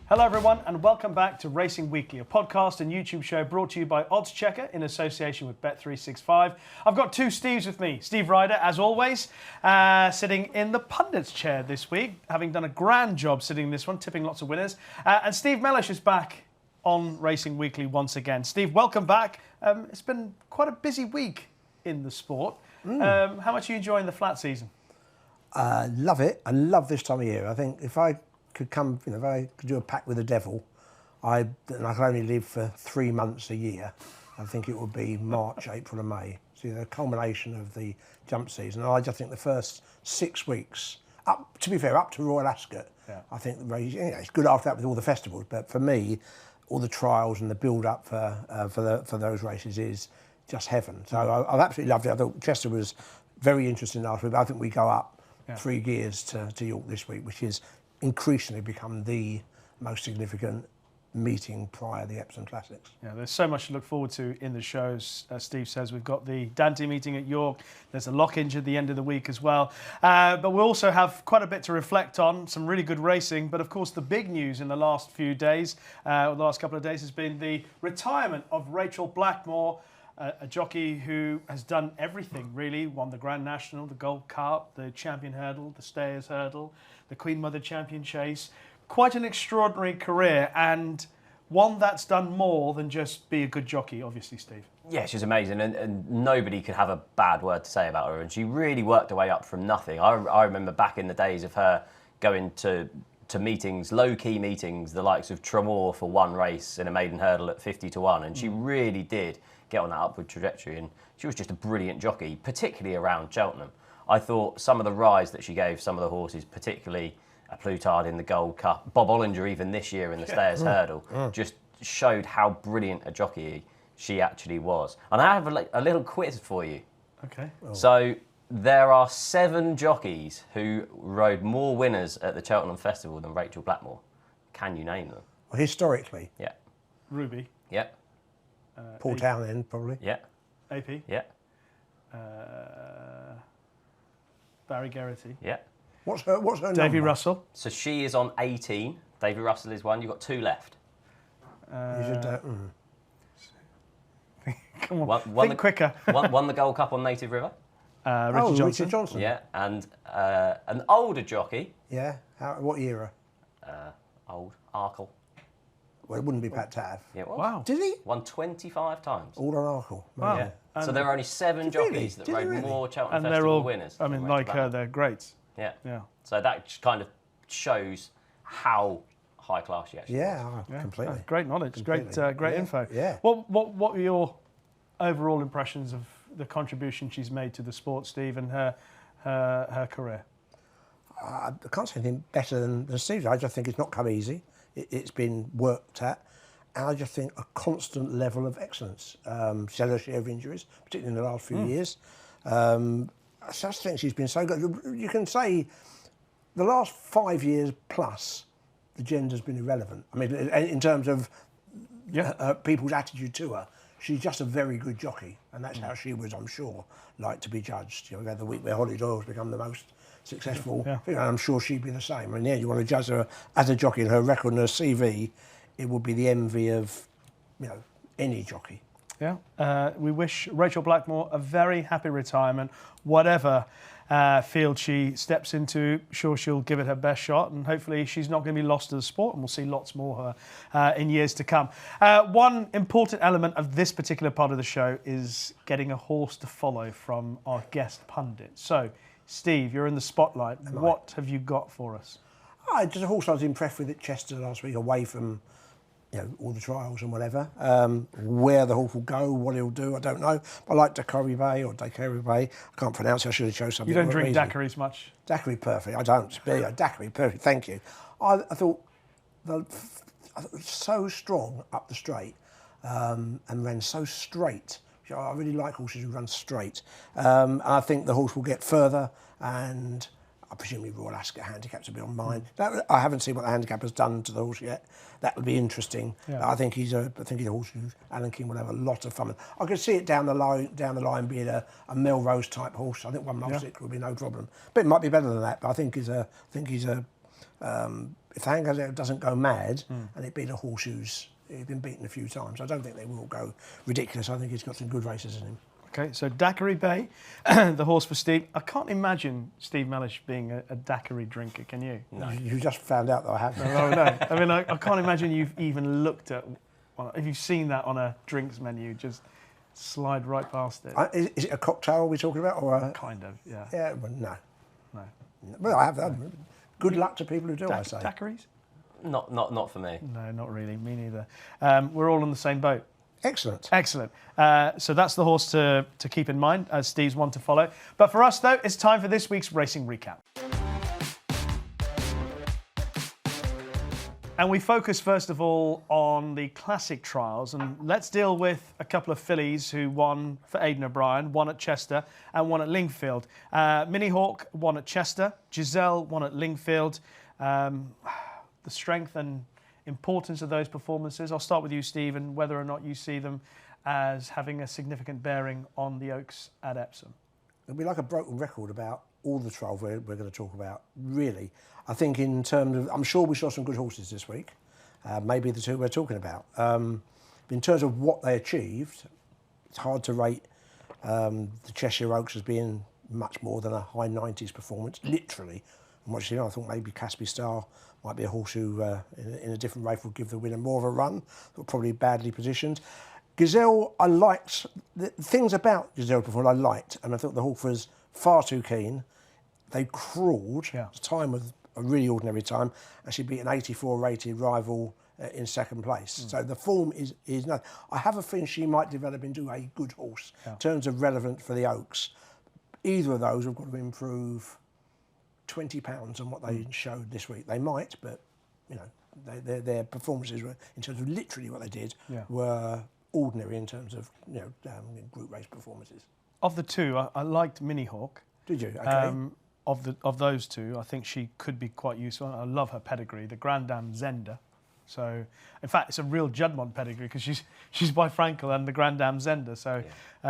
Hello everyone and welcome back to Racing Weekly, a podcast and YouTube show brought to you by oddschecker in association with Bet365. I've got two Steves with me. Steve Ryder, as always, sitting in the pundit's chair this week, having done a grand job sitting in this one, tipping lots of winners. And Steve Mellish is back on Racing Weekly once again. Steve, welcome back. It's been quite a busy week in the sport. How much are you enjoying the flat season? Love it. I love this time of year. I think if I could come, if I could do a pact with the devil, and I could only live for 3 months a year, I think it would be March, April and May. So the culmination of the jump season. And I just think the first 6 weeks, to be fair, up to Royal Ascot, I think the race, it's good after that with all the festivals, but for me, all the trials and the build-up for those races is just heaven. So I've absolutely loved it. I thought Chester was very interesting last week. I think we go up 3 gears to York this week, which is increasingly become the most significant meeting prior to the Epsom Classics. Yeah, there's so much to look forward to in the shows. As Steve says, we've got the Dante meeting at York. There's a Lockinge at the end of the week as well. But we also have quite a bit to reflect on, some really good racing. But of course, the big news in the last few days, or the last couple of days, has been the retirement of Rachel Blackmore, a jockey who has done everything, really. Won the Grand National, the Gold Cup, the Champion Hurdle, the Stayers Hurdle, the Queen Mother Champion Chase. Quite an extraordinary career, and one that's done more than just be a good jockey, obviously, Steve. Yeah, she's amazing, and nobody could have a bad word to say about her, and she really worked her way up from nothing. I remember back in the days of her going to meetings, low-key meetings, the likes of Tremor for one race in a maiden hurdle at 50-1, and she really did get on that upward trajectory, and she was just a brilliant jockey, particularly around Cheltenham. I thought some of the rise that she gave some of the horses, particularly a Plutard in the Gold Cup, Bob Ollinger even this year in the Stayers Hurdle, just showed how brilliant a jockey she actually was. And I have a little quiz for you. Okay. So there are 7 jockeys who rode more winners at the Cheltenham Festival than Rachel Blackmore. Can you name them? Well, historically? Yeah. Ruby. Yeah. Paul Townend, probably. Yeah. AP. Yeah. Barry Geraghty. Yeah. What's her Davy number? Russell. So she is on 18. Davy Russell is 1. You've got 2 left. You should, Come on, Won think quicker. won the Gold Cup on Native River. Richard Johnson. Yeah, and an older jockey. Yeah. What era? Old Arkle. Well, it wouldn't be Pat Tav. Yeah, it was. Wow. Did he? Won 25 times. All on Arkle. Wow. Yeah. So there are only 7 jockeys that Did he rode really? more Cheltenham And Festival they're all winners. I than mean, Rachel like her, Blackmore. they're great. Yeah. Yeah. So that just kind of shows how high class she actually was. Yeah, completely. Great knowledge. Completely. Great info. Yeah. What were your overall impressions of the contribution she's made to the sport, Steve, and her career? I can't say anything better than Steve. I just think it's not come easy. It's been worked at. And I just think a constant level of excellence. She's had her share of injuries, particularly in the last few years. I just think she's been so good. You can say the last 5 years plus, the gender's been irrelevant. I mean, in terms of people's attitude to her, she's just a very good jockey. And that's how she was, I'm sure, like to be judged. You know, we had the week where Holly Doyle's become the most successful. And I'm sure she'd be the same. And yeah, you want to judge her as a jockey and her record and her CV, it would be the envy of, any jockey. Yeah. We wish Rachel Blackmore a very happy retirement. Whatever field she steps into, sure she'll give it her best shot, and hopefully she's not going to be lost to the sport, and we'll see lots more of her in years to come. One important element of this particular part of the show is getting a horse to follow from our guest pundit. So, Steve, you're in the spotlight. What have you got for us? Just a horse I was impressed with at Chester last week, away from all the trials and whatever. Where the horse will go, what he'll do, I don't know. I like Daiquiri Bay or Daiquiri Bay. I can't pronounce it. I should have chosen something. You don't drink easy. daiquiris much? Daiquiri perfect. I don't. Daiquiri perfect. Thank you. I thought so strong up the straight and ran so straight. I really like horses who run straight. I think the horse will get further, and I presumably Royal Ascot handicaps will be on mine. I haven't seen what the handicap has done to the horse yet. That would be interesting. Yeah. I think he's a horse who Alan King will have a lot of fun with. I could see it down the line being a Melrose type horse. I think 1 mile 6 would be no problem. But it might be better than that. But I think he's a if the handicap doesn't go mad and it beat a horse who's been beaten a few times, I don't think they will go ridiculous. I think he's got some good races in him. Okay, so Daiquiri Bay, the horse for Steve. I can't imagine Steve Mellish being a daiquiri drinker, can you? No. You just found out that I have. No. I mean, I can't imagine you've even looked at, if you've seen that on a drinks menu, just slide right past it. Is it a cocktail we're talking about? Or Kind of, yeah. Yeah, well, no. No. Well, I have that. Good luck to people who do, I say. Daiquiris? Not for me. No, not really. Me neither. We're all on the same boat. Excellent. Excellent. So that's the horse to keep in mind as Steve's one to follow. But for us, though, it's time for this week's racing recap. And we focus, first of all, on the classic trials. And let's deal with a couple of fillies who won for Aidan O'Brien, one at Chester and one at Lingfield. Minnie Hawk won at Chester. Giselle won at Lingfield. The strength and importance of those performances. I'll start with you, Steve, and whether or not you see them as having a significant bearing on the Oaks at Epsom. It'll be like a broken record about all the trials we're going to talk about, really. I think in terms of, I'm sure we saw some good horses this week, maybe the two we're talking about. In terms of what they achieved, it's hard to rate the Cheshire Oaks as being much more than a high 90s performance, literally. And what you know, I thought maybe Caspi Star might be a horse who, in a different race, would give the winner more of a run, but probably badly positioned. Gazelle, I liked. The things about Gazelle performance I liked, and I thought the horse was far too keen. They crawled. Yeah. The time was a really ordinary time, and she beat an 84 rated rival in second place. So the form is no. I have a feeling she might develop into a good horse in terms of relevance for the Oaks. Either of those have got to improve £20 on what they showed this week. They might, but you know, their performances were, in terms of literally what they did, were ordinary in terms of group race performances. Of the two, I liked Minnie Hawk. Did you? Okay. Of those two, I think she could be quite useful. I love her pedigree, the Grand Dame Zenda. So, in fact, it's a real Juddmonte pedigree because she's by Frankel and the Grand Dame Zenda. So,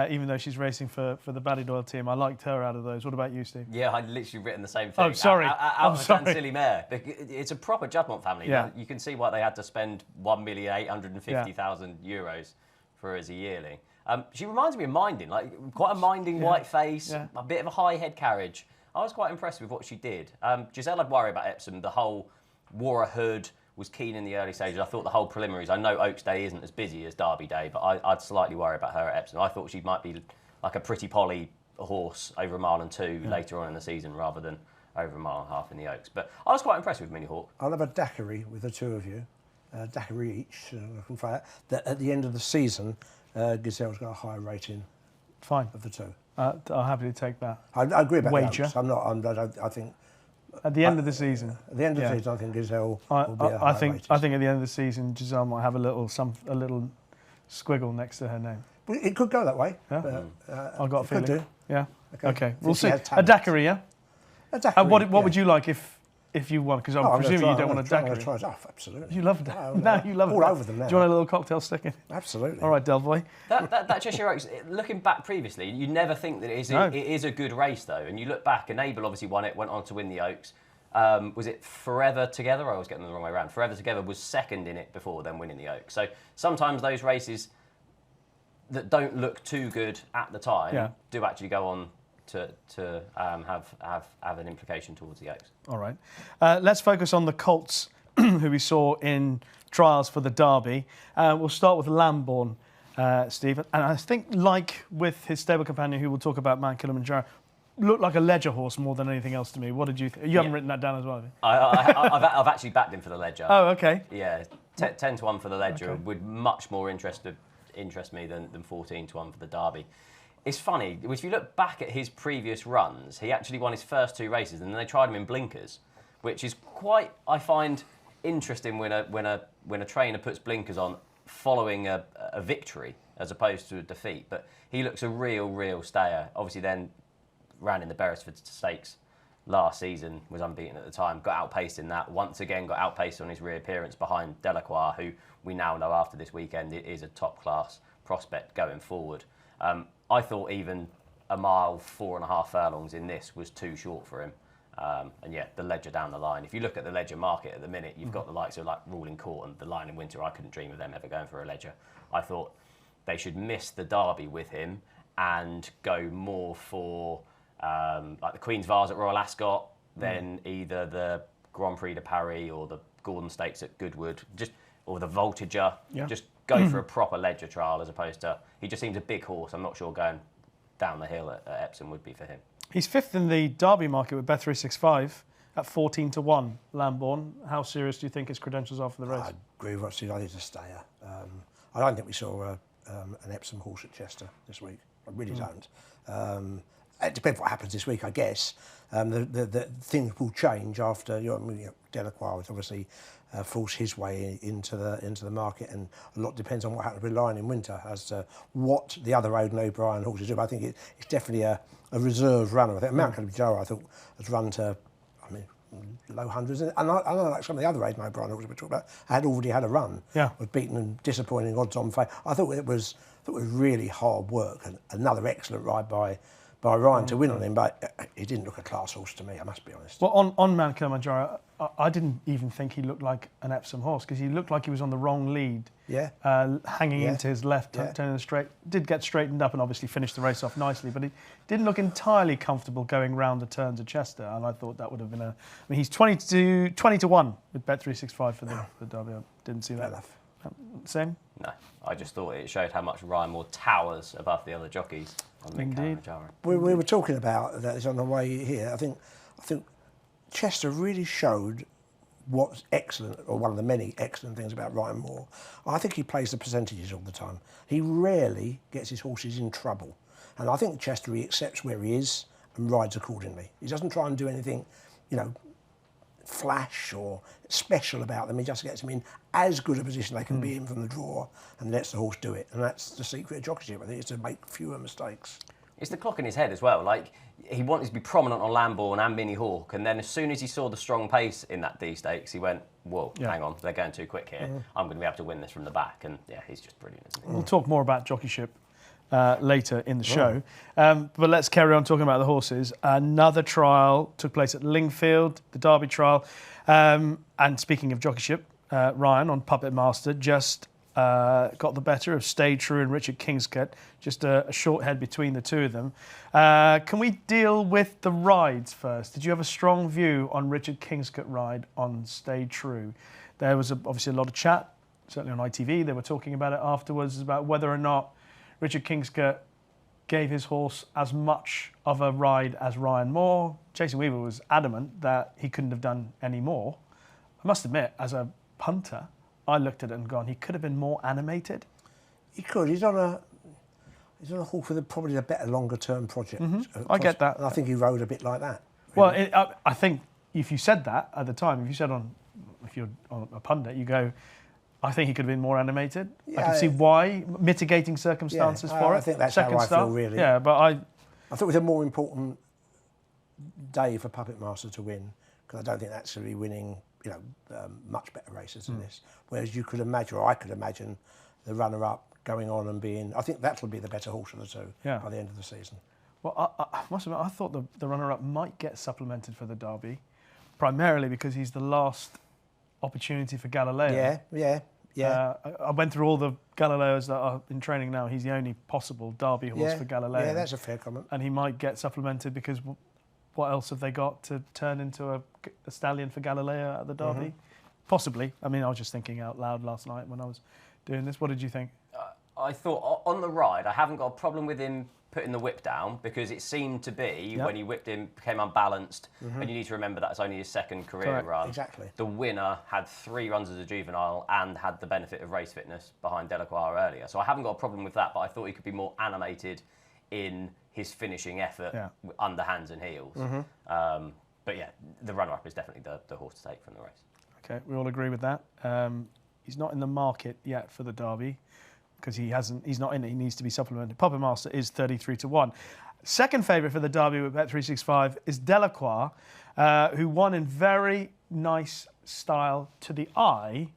even though she's racing for the Ballydoyle team, I liked her out of those. What about you, Steve? Yeah, I'd literally written the same thing. Oh, sorry. Out of the Silly Mare. It's a proper Juddmonte family. Yeah. You can see why they had to spend €1,850,000 for her as a yearling. She reminds me of Minding, like quite a Minding white face, a bit of a high head carriage. I was quite impressed with what she did. Giselle, I'd worry about Epsom. The whole wore a hood, was keen in the early stages. I thought the whole preliminaries, I know Oaks Day isn't as busy as Derby Day, but I'd slightly worry about her at Epsom. I thought she might be like a Pretty Polly horse over a mile and two later on in the season rather than over a mile and a half in the Oaks. But I was quite impressed with Minnie Hawk. I'll have a daiquiri with the two of you, daiquiri each. I can find out that at the end of the season, Gazelle's got a higher rating. Fine. Of the two. I'll happily take that. I agree about wager. The Oaks. I think. At the end of the season. At the end of the season, I think Gazelle will be a higher rating. I think at the end of the season, Giselle might have a little squiggle next to her name. Well, it could go that way. Yeah. I've got a feeling. Could do. Yeah. Okay. We'll see. has A talent. daiquiri, yeah. A daiquiri. What would you like if you won? Because I'm presuming you don't want a daiquiri. I'm going to try it. Absolutely. You love it. No, you love it. All over them now. Do you want a little cocktail sticking? Absolutely. All right, Del Boy. That Cheshire Oaks, looking back previously, you never think that it is a good race though. And you look back, and Abel obviously won it, went on to win the Oaks. Was it Forever Together? I was getting them the wrong way around. Forever Together was second in it before then winning the Oaks. So sometimes those races that don't look too good at the time do actually go on to have an implication towards the Oaks. All right. Let's focus on the colts who we saw in trials for the Derby. We'll start with Lambourn, Steve. And I think, like with his stable companion, who we'll talk about, Mount Kilimanjaro, looked like a ledger horse more than anything else to me. What did you think? You haven't written that down as well, have you? I've actually backed him for the ledger. Oh, okay. Yeah, 10 to 1 for the ledger would much more interest me than 14 to 1 for the Derby. It's funny, if you look back at his previous runs, he actually won his first two races and then they tried him in blinkers, which is quite, I find, interesting when a trainer puts blinkers on following a victory as opposed to a defeat. But he looks a real stayer. Obviously then ran in the Beresford Stakes last season, was unbeaten at the time, got outpaced in that, once again got outpaced on his reappearance behind Delacroix, who we now know after this weekend is a top-class prospect going forward. I thought even a mile, 4.5 furlongs in this was too short for him. And yeah, the Ledger down the line. If you look at the Ledger market at the minute, you've got the likes of like Ruling Court and the Lion in Winter. I couldn't dream of them ever going for a Ledger. I thought they should miss the Derby with him and go more for like the Queen's Vase at Royal Ascot, then either the Grand Prix de Paris or the Gordon Stakes at Goodwood, or the Voltager. Yeah. Just go for a proper Ledger trial as opposed to, he just seems a big horse. I'm not sure going down the hill at Epsom would be for him. He's fifth in the Derby market with Bet365 at 14-1. Lambourn. How serious do you think his credentials are for the race? I agree with what Steve. I think it's a stayer. I don't think we saw an Epsom horse at Chester this week. I really don't. It depends what happens this week, I guess. The things will change after Delacroix is obviously forced his way into the market, and a lot depends on what happens with Lion in Winter as to what the other Odin O'Brien horses do. But I think it's definitely a reserve runner. I think Mount Kilimanjaro, I thought, has run to, low hundreds. And I know like some of the other Odin O'Brien horses we talked about had already had a run. Yeah. Was beaten and disappointing odds on favour. I thought it was really hard work, and another excellent ride by Ryan to win on him, but he didn't look a class horse to me, I must be honest. Well, on Mount Kilimanjaro, I didn't even think he looked like an Epsom horse because he looked like he was on the wrong lead, hanging into his left, turning straight. Did get straightened up and obviously finished the race off nicely, but he didn't look entirely comfortable going round the turns of Chester, and I thought that would have been he's 20-1 with Bet365 for the Derby. I didn't see that. Enough. Same? No, I just thought it showed how much Ryan Moore towers above the other jockeys on the Kilimanjaro. We were talking about that on the way here. I think Chester really showed what's excellent, or one of the many excellent things about Ryan Moore. I think he plays the percentages all the time. He rarely gets his horses in trouble. And I think Chester, he accepts where he is and rides accordingly. He doesn't try and do anything, flash or special about them. He just gets them in as good a position they can be in from the draw and lets the horse do it. And that's the secret of jockeyship, I think, is to make fewer mistakes. It's the clock in his head as well. Like, he wanted to be prominent on Lambourn and Mini Hawk, and then as soon as he saw the strong pace in that D Stakes, he went, whoa, hang on, they're going too quick here. I'm going to be able to win this from the back. And yeah, he's just brilliant, isn't he? We'll talk more about jockeyship later in the show. But let's carry on talking about the horses. Another trial took place at Lingfield, the Derby trial. And speaking of jockeyship, Ryan on Puppet Master just got the better of Stay True and Richard Kingscote, just a short head between the two of them. Can we deal with the rides first? Did you have a strong view on Richard Kingscote ride on Stay True? There was obviously a lot of chat, certainly on ITV. They were talking about it afterwards, about whether or not Richard Kingscote gave his horse as much of a ride as Ryan Moore. Jason Weaver was adamant that he couldn't have done any more. I must admit, as a punter, I looked at it and gone, he could have been more animated. He could. He's on a horse with probably a better longer term project. I get that. And I think he rode a bit like that. Well, Really. I think if you said that at the time, if you're on a pundit, you go, I think he could have been more animated. I can see why, mitigating circumstances for it. I think that's Second how I start. feel, really. Yeah, but I thought it was a more important day for Puppet Master to win, because I don't think that's going to be winning, much better races than this. Whereas you could imagine, or I could imagine, the runner-up going on and being, I think that will be the better horse of the two by the end of the season. Well, I must admit, I thought the runner-up might get supplemented for the Derby, primarily because he's the last opportunity for Galileo. Yeah. I went through all the Galileos that are in training now. He's the only possible Derby horse for Galileo. Yeah, that's a fair comment. And he might get supplemented because what else have they got to turn into a stallion for Galileo at the Derby? Possibly. I mean, I was just thinking out loud last night when I was doing this. What did you think? I thought on the ride, I haven't got a problem with him putting the whip down, because it seemed to be when he whipped him, became unbalanced, and you need to remember that's only his second career run. Exactly. The winner had 3 runs as a juvenile and had the benefit of race fitness behind Delacroix earlier. So I haven't got a problem with that, but I thought he could be more animated in his finishing effort under hands and heels. But yeah, the runner-up is definitely the horse to take from the race. Okay, we all agree with that. He's not in the market yet for the Derby, because he's not in it, he needs to be supplemented. Puppet Master is 33-1. Second favourite for the Derby with Bet365 is Delacroix, who won in very nice style to the eye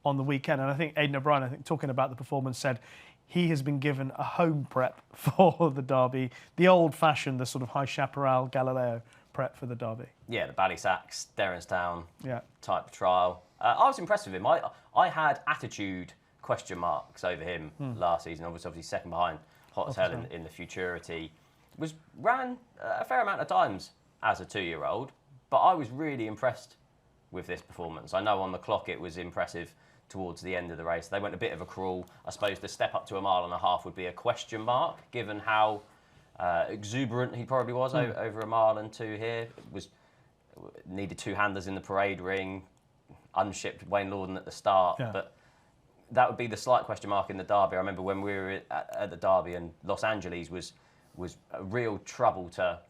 on the weekend. And I think Aidan O'Brien, talking about the performance, said he has been given a home prep for the Derby, the old-fashioned, the sort of high chaparral Galileo prep for the Derby. Yeah, the Ballysacks, Derrinstown Yeah. type trial. I was impressed with him. I had attitude question marks over him last season. Obviously second behind Hot as Hell in the Futurity. Ran a fair amount of times as a 2-year-old, but I was really impressed with this performance. I know on the clock it was impressive towards the end of the race. They went a bit of a crawl. I suppose the step up to 1.5 miles would be a question mark, given how exuberant he probably was over 1.2 miles here. Needed 2-handers in the parade ring, unshipped Wayne Lorden at the start, but that would be the slight question mark in the Derby. I remember when we were at the Derby, and Los Angeles was a real trouble to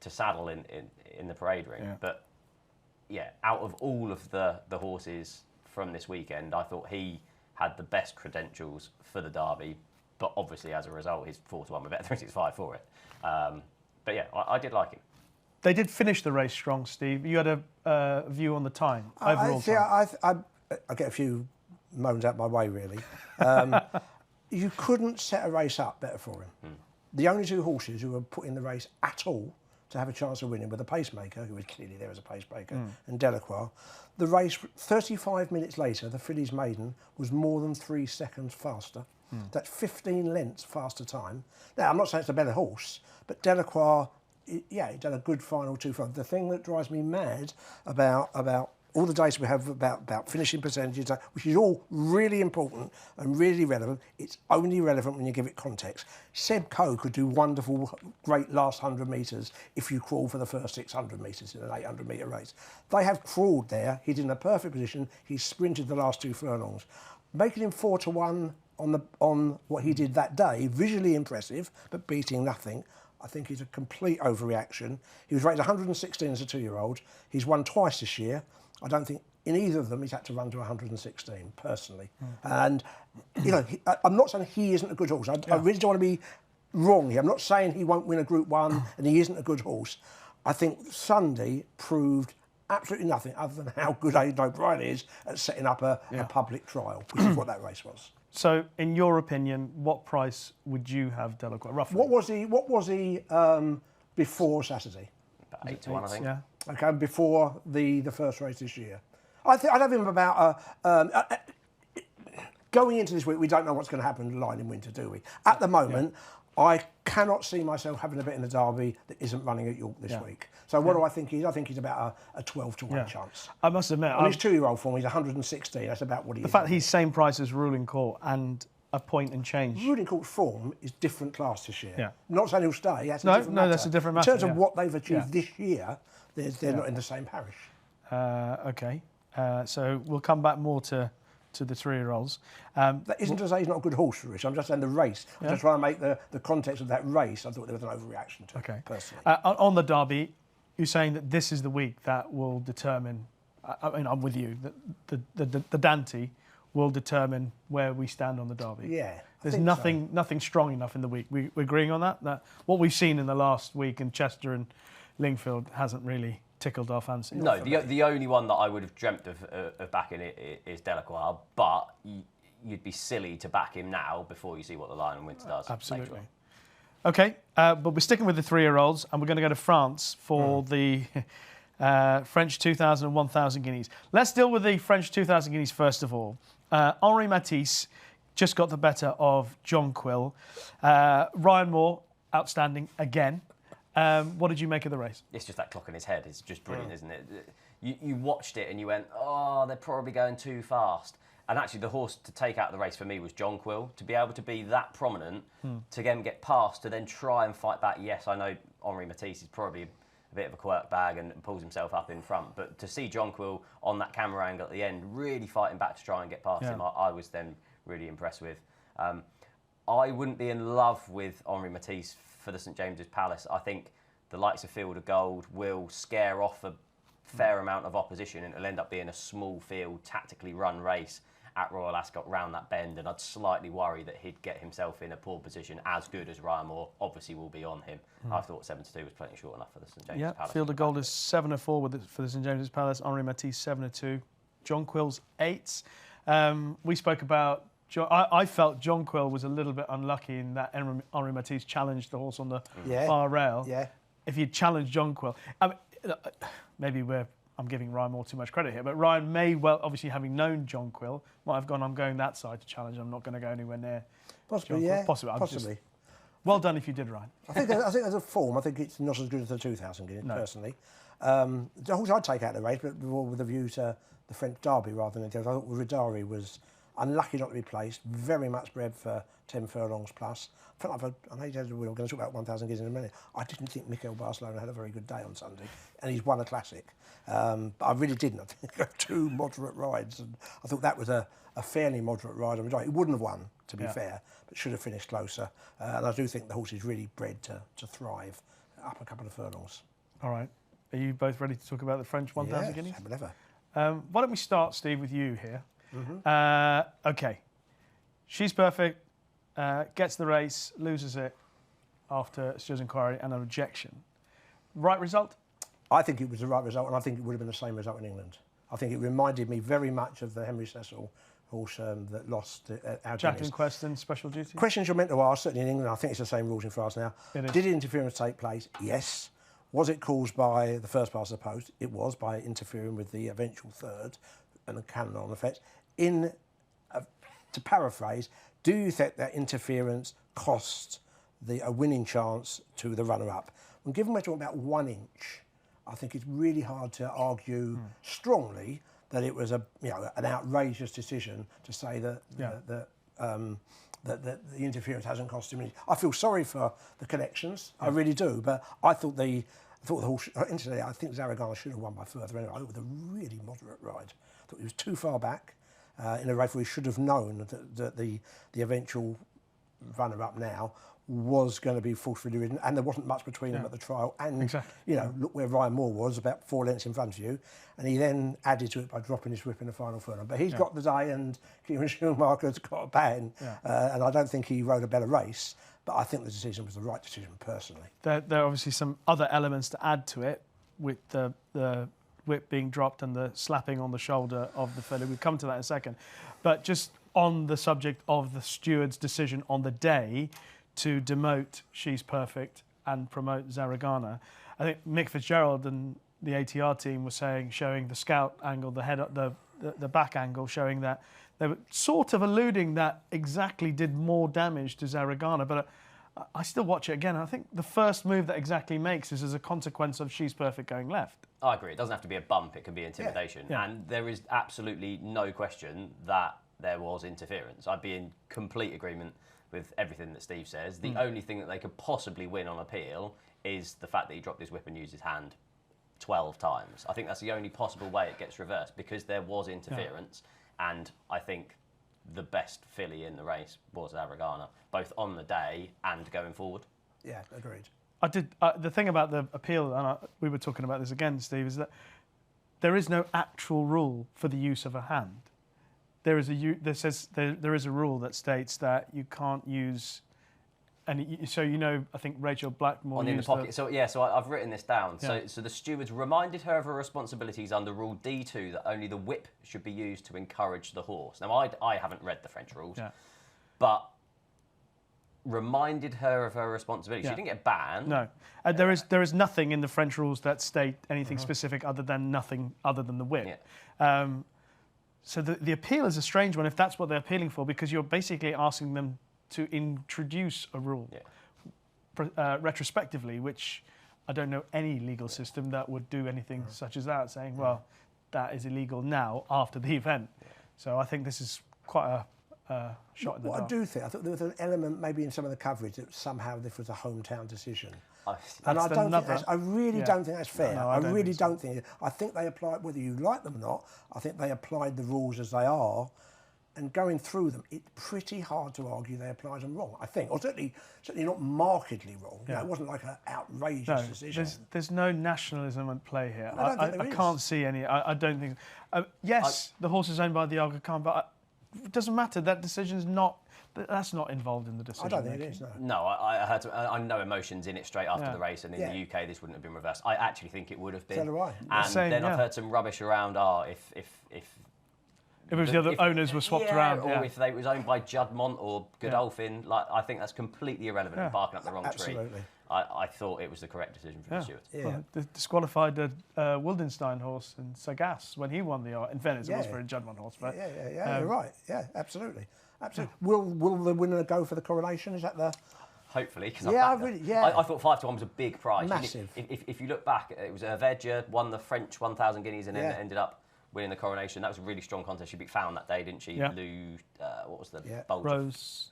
saddle in the parade ring. Yeah. But yeah, out of all of the horses from this weekend, I thought he had the best credentials for the Derby. But obviously, as a result, he's 4-1 with Bet365 for it. But yeah, I did like him. They did finish the race strong, Steve. You had a view on the time, overall time. I get a few moans out my way, really. You couldn't set a race up better for him. The only 2 horses who were put in the race at all to have a chance of winning were the pacemaker, who was clearly there as a pacemaker, and Delacroix. The race, 35 minutes later, the Fillies Maiden was more than 3 seconds faster. That's 15 lengths faster time. Now, I'm not saying it's a better horse, but Delacroix, he done a good final 2 for. The thing that drives me mad about all the data we have about finishing percentages, which is all really important and really relevant, it's only relevant when you give it context. Seb Coe could do wonderful, great last 100 metres if you crawl for the first 600 metres in an 800-metre race. They have crawled there. He's in a perfect position. He's sprinted the last 2 furlongs. Making him 4-1 on what he did that day, visually impressive, but beating nothing. I think he's a complete overreaction. He was rated 116 as a 2-year-old. He's won twice this year. I don't think in either of them he's had to run to 116, personally. And, I'm not saying he isn't a good horse. I really don't want to be wrong here. I'm not saying he won't win a Group 1 and he isn't a good horse. I think Sunday proved absolutely nothing other than how good Aidan O'Brien is at setting up a public trial, which is what that race was. So, in your opinion, what price would you have Delacroix, roughly? What was he before Saturday? About 8-1, I think. Yeah. Okay, before the first race this year. I'd have him about going into this week. We don't know what's going to happen line in winter, do we? At the moment, I cannot see myself having a bet in the Derby that isn't running at York this week. So what do I think he's? I think he's about a 12-1 chance. I must admit, on his 2-year-old form, he's 116. That's about what he is. The fact he's same price as Ruling Court and a point and change. Ruling Court's form is different class this year. Yeah. Not saying he'll stay. That's No, that's a different matter. In terms of what they've achieved this year, they're not in the same parish. Okay. So we'll come back more to the 3-year-olds. That isn't to say he's not a good horse for Rich. I'm just saying the race. I'm just trying to make the context of that race. I thought there was an overreaction to it, personally. On the Derby, you're saying that this is the week that will determine, I'm with you, that the Dante will determine where we stand on the Derby. Yeah. There's nothing strong enough in the week. We're agreeing on that? That what we've seen in the last week in Chester and Lingfield hasn't really tickled our fancy. No, the only one that I would have dreamt of backing it is Delacroix, but you'd be silly to back him now before you see what the Lion and Winter does. Absolutely. Okay, but we're sticking with the 3-year-olds, and we're going to go to France for the French 2,000 and 1,000 guineas. Let's deal with the French 2,000 guineas first of all. Henri Matisse just got the better of John Quill. Ryan Moore, outstanding again. What did you make of the race? It's just that clock in his head. It's just brilliant, isn't it? You watched it and you went, oh, they're probably going too fast. And actually, the horse to take out the race for me was John Quill. To be able to be that prominent, to again get past, to then try and fight back. Yes, I know Henri Matisse is probably a bit of a quirk bag and pulls himself up in front. But to see John Quill on that camera angle at the end, really fighting back to try and get past him, I was then really impressed with. I wouldn't be in love with Henri Matisse for the St James's Palace. I think the likes of Field of Gold will scare off a fair amount of opposition, and it'll end up being a small field, tactically run race at Royal Ascot round that bend, and I'd slightly worry that he'd get himself in a poor position, as good as Ryan Moore obviously will be on him. I thought 7-2 was plenty short enough for the St James's Palace. Field of Gold is 7-4 for the St James's Palace. Henri Matisse 7-2. John Quill's 8. We spoke about I felt John Quill was a little bit unlucky in that Henri Matisse challenged the horse on the far rail. Yeah. if you challenge Jonquil, I mean, maybe I'm giving Ryan Moore too much credit here, but Ryan may well, obviously having known Jonquil, might have gone, I'm going that side to challenge. I'm not going to go anywhere near. Possibly, Jonquil. yeah. Possibly. Well done if you did, Ryan. I think as a form, I think it's not as good as the 2,000 Guineas, personally. The horse I'd take out of the race, but more with a view to the French Derby rather than anything else. I thought Ridari was unlucky not to be placed, very much bred for 10 furlongs plus. I felt like I know we're going to talk about 1,000 Guineas in a minute. I didn't think Mikel Barcelona had a very good day on Sunday, and he's won a classic. But I really didn't. I think there were 2 moderate rides, and I thought that was a fairly moderate ride on Ridari. He wouldn't have won, to be fair, but should have finished closer. And I do think the horse is really bred to thrive up a couple of furlongs. All right. Are you both ready to talk about the French 1,000 Guineas? Yeah, whatever. Why don't we start, Steve, with you here? Okay. She's Perfect, gets the race, loses it after Steward's inquiry and an objection. Right result? I think it was the right result, and I think it would have been the same result in England. I think it reminded me very much of the Henry Cecil horse that lost our Jacqueline Queston, special duty? Questions you're meant to ask, certainly in England. I think it's the same rules in France now. Did interference take place? Yes. Was it caused by the first pass of the post? It was, by interfering with the eventual third and the cannon on effect. To paraphrase, do you think that interference cost a winning chance to the runner-up? When given we're talking about 1 inch, I think it's really hard to argue strongly that it was an outrageous decision to say that the interference hasn't cost him. I feel sorry for the connections, I really do, but I thought the horse. Incidentally, I think Zaragana should have won by further anyway. With a really moderate ride, I thought he was too far back in a race where he should have known that the eventual runner-up now was going to be forcefully ridden, and there wasn't much between them at the trial. And look where Ryan Moore was, about 4 lengths in front of you, and he then added to it by dropping his whip in the final furlong. But he's got the day, and Kieran Schumacher's got a ban, and I don't think he rode a better race. But I think the decision was the right decision, personally. There are obviously some other elements to add to it, with the whip being dropped and the slapping on the shoulder of the filly. We'll come to that in a second. But just on the subject of the steward's decision on the day to demote She's Perfect and promote Zaragana, I think Mick Fitzgerald and the ATR team were showing the scout angle, the back angle, showing that they were sort of alluding that exactly did more damage to Zaragana. But I still watch it again. I think the first move that exactly makes is as a consequence of She's Perfect going left. I agree. It doesn't have to be a bump. It can be intimidation. Yeah. And there is absolutely no question that there was interference. I'd be in complete agreement with everything that Steve says. The only thing that they could possibly win on appeal is the fact that he dropped his whip and used his hand 12 times. I think that's the only possible way it gets reversed, because there was interference, and I think the best filly in the race was Zaragana, both on the day and going forward. Yeah, agreed. I did. The thing about the appeal, and we were talking about this again, Steve, is that there is no actual rule for the use of a hand. There is a rule that states that you can't use, and so I think Rachel Blackmore in the pocket. So I've written this down. Yeah. So the stewards reminded her of her responsibilities under Rule D2 that only the whip should be used to encourage the horse. Now I haven't read the French rules, but reminded her of her responsibility. She didn't get banned. No, there is nothing in the French rules that state anything specific other than nothing other than the whip. Yeah. So the appeal is a strange one if that's what they're appealing for, because you're basically asking them to introduce a rule retrospectively, which I don't know any legal system that would do anything such as that, saying, well, that is illegal now after the event. So I think this is quite a shot in the dark. I do think, I thought there was an element maybe in some of the coverage that somehow this was a hometown decision. I really don't think that's fair. No, I really don't think. I think they applied, whether you like them or not, I think they applied the rules as they are, and going through them, it's pretty hard to argue they applied them wrong, I think. Or certainly not markedly wrong. Yeah. It wasn't like an outrageous decision. There's no nationalism at play here. I don't think there is. Can't see any. I don't think. Yes, the horse is owned by the Aga Khan, but it doesn't matter. That decision's not. That's not involved in the decision. I don't think it is, no. No, I know emotions in it straight after the race, and in the UK this wouldn't have been reversed. I actually think it would have been. So do I. And then I've heard some rubbish around, if it was the other owners were swapped around. Or if they was owned by Juddmonte or Godolphin, I think that's completely irrelevant and barking up the wrong tree. Absolutely. I thought it was the correct decision from the stewards. Yeah. Well, they disqualified the Wildenstein horse in Sagas when he won the. In fairness, it was for a Juddmonte horse, but You're right. Yeah, absolutely. Will the winner go for the coronation? Is that the? Hopefully, because I thought 5 to 1 was a big prize. Massive. If you look back, it was Vedja won the French 1,000 guineas and then ended up winning the coronation. That was a really strong contest. She beat Found that day, didn't she? Yeah. What was the bolt? Rose.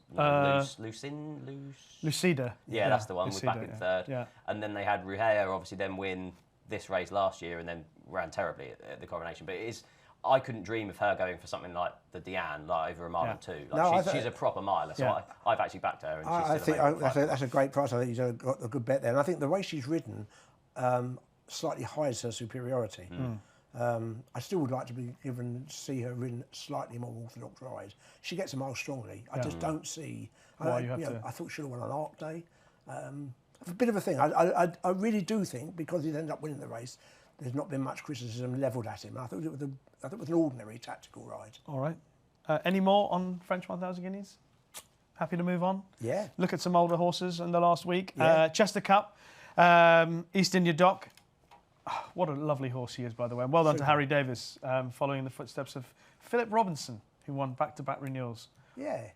Lucida. Yeah, that's the one. Was Lucida, back in third. Yeah. And then they had Ruhea obviously then win this race last year and then ran terribly at the coronation. But it is. I couldn't dream of her going for something like the Diane, like over a mile and 2. Like she's a proper miler, so I've actually backed her. And she's that's a great price. I think he's got a good bet there. And I think the way she's ridden slightly hides her superiority. I still would like to be see her ridden slightly more orthodox rides. She gets a mile strongly. I just don't see. I thought she should have won on Arc Day. A bit of a thing. I really do think because he'd ended up winning the race, there's not been much criticism levelled at him. I thought it was an ordinary tactical ride. All right. Any more on French 1,000 guineas? Happy to move on? Yeah. Look at some older horses in the last week. Yeah. Chester Cup, East India Dock. Oh, what a lovely horse he is, by the way. And well done to Harry Davis, following in the footsteps of Philip Robinson, who won back-to-back renewals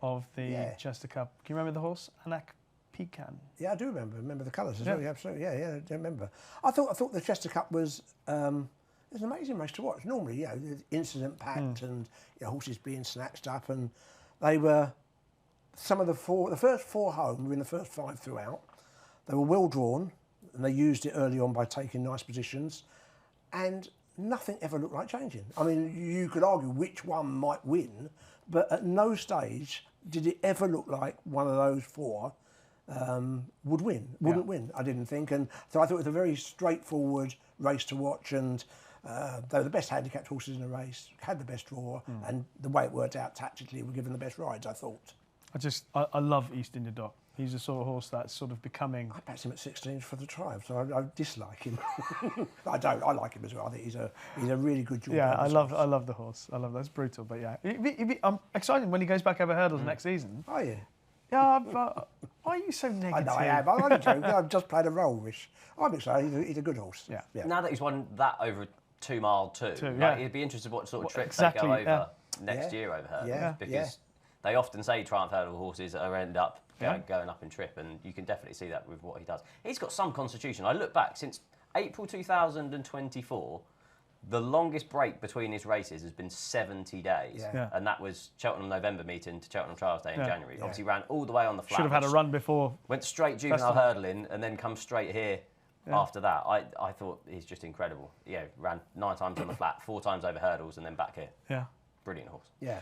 of the Chester Cup. Can you remember the horse? Anak Pecan. Yeah, I do remember. Remember the colours as well. Yeah, absolutely. Yeah, I remember. I thought the Chester Cup was an amazing race to watch. Normally, incident packed and horses being snatched up, and they were some of the first 4 home were in the first 5 throughout. They were well drawn, and they used it early on by taking nice positions, and nothing ever looked like changing. I mean, you could argue which one might win, but at no stage did it ever look like one of those 4 wouldn't win, I didn't think. And so I thought it was a very straightforward race to watch, and they were the best handicapped horses in the race, had the best draw, and the way it worked out tactically were given the best rides, I thought. I love East India Dock. He's the sort of horse that's sort of becoming... I backed him at 16 for the trial, so I dislike him. I don't. I like him as well. I think he's a really good job. Yeah, I love the horse. I love that. It's brutal, but yeah. I'm excited when he goes back over hurdles next season. Oh, yeah. Yeah, but why are you so negative? I know I am. I'm only joking. I've just played a role, Rish. I'm excited. He's a good horse. Yeah. Now that he's won that over 2 mile 2, it'd be interesting what sort of tricks they go over next year over hurdles. Because they often say Triumph Hurdle horses end up going up in trip, and you can definitely see that with what he does. He's got some constitution. I look back, since April 2024, the longest break between his races has been 70 days. And that was Cheltenham November meeting to Cheltenham Trials Day in January. Obviously ran all the way on the flat. Should have had a run before. Went straight juvenile hurdling and then come straight here after that. I thought he's just incredible. Yeah, ran 9 times on the flat, 4 times over hurdles and then back here. Yeah. Brilliant horse. Yeah.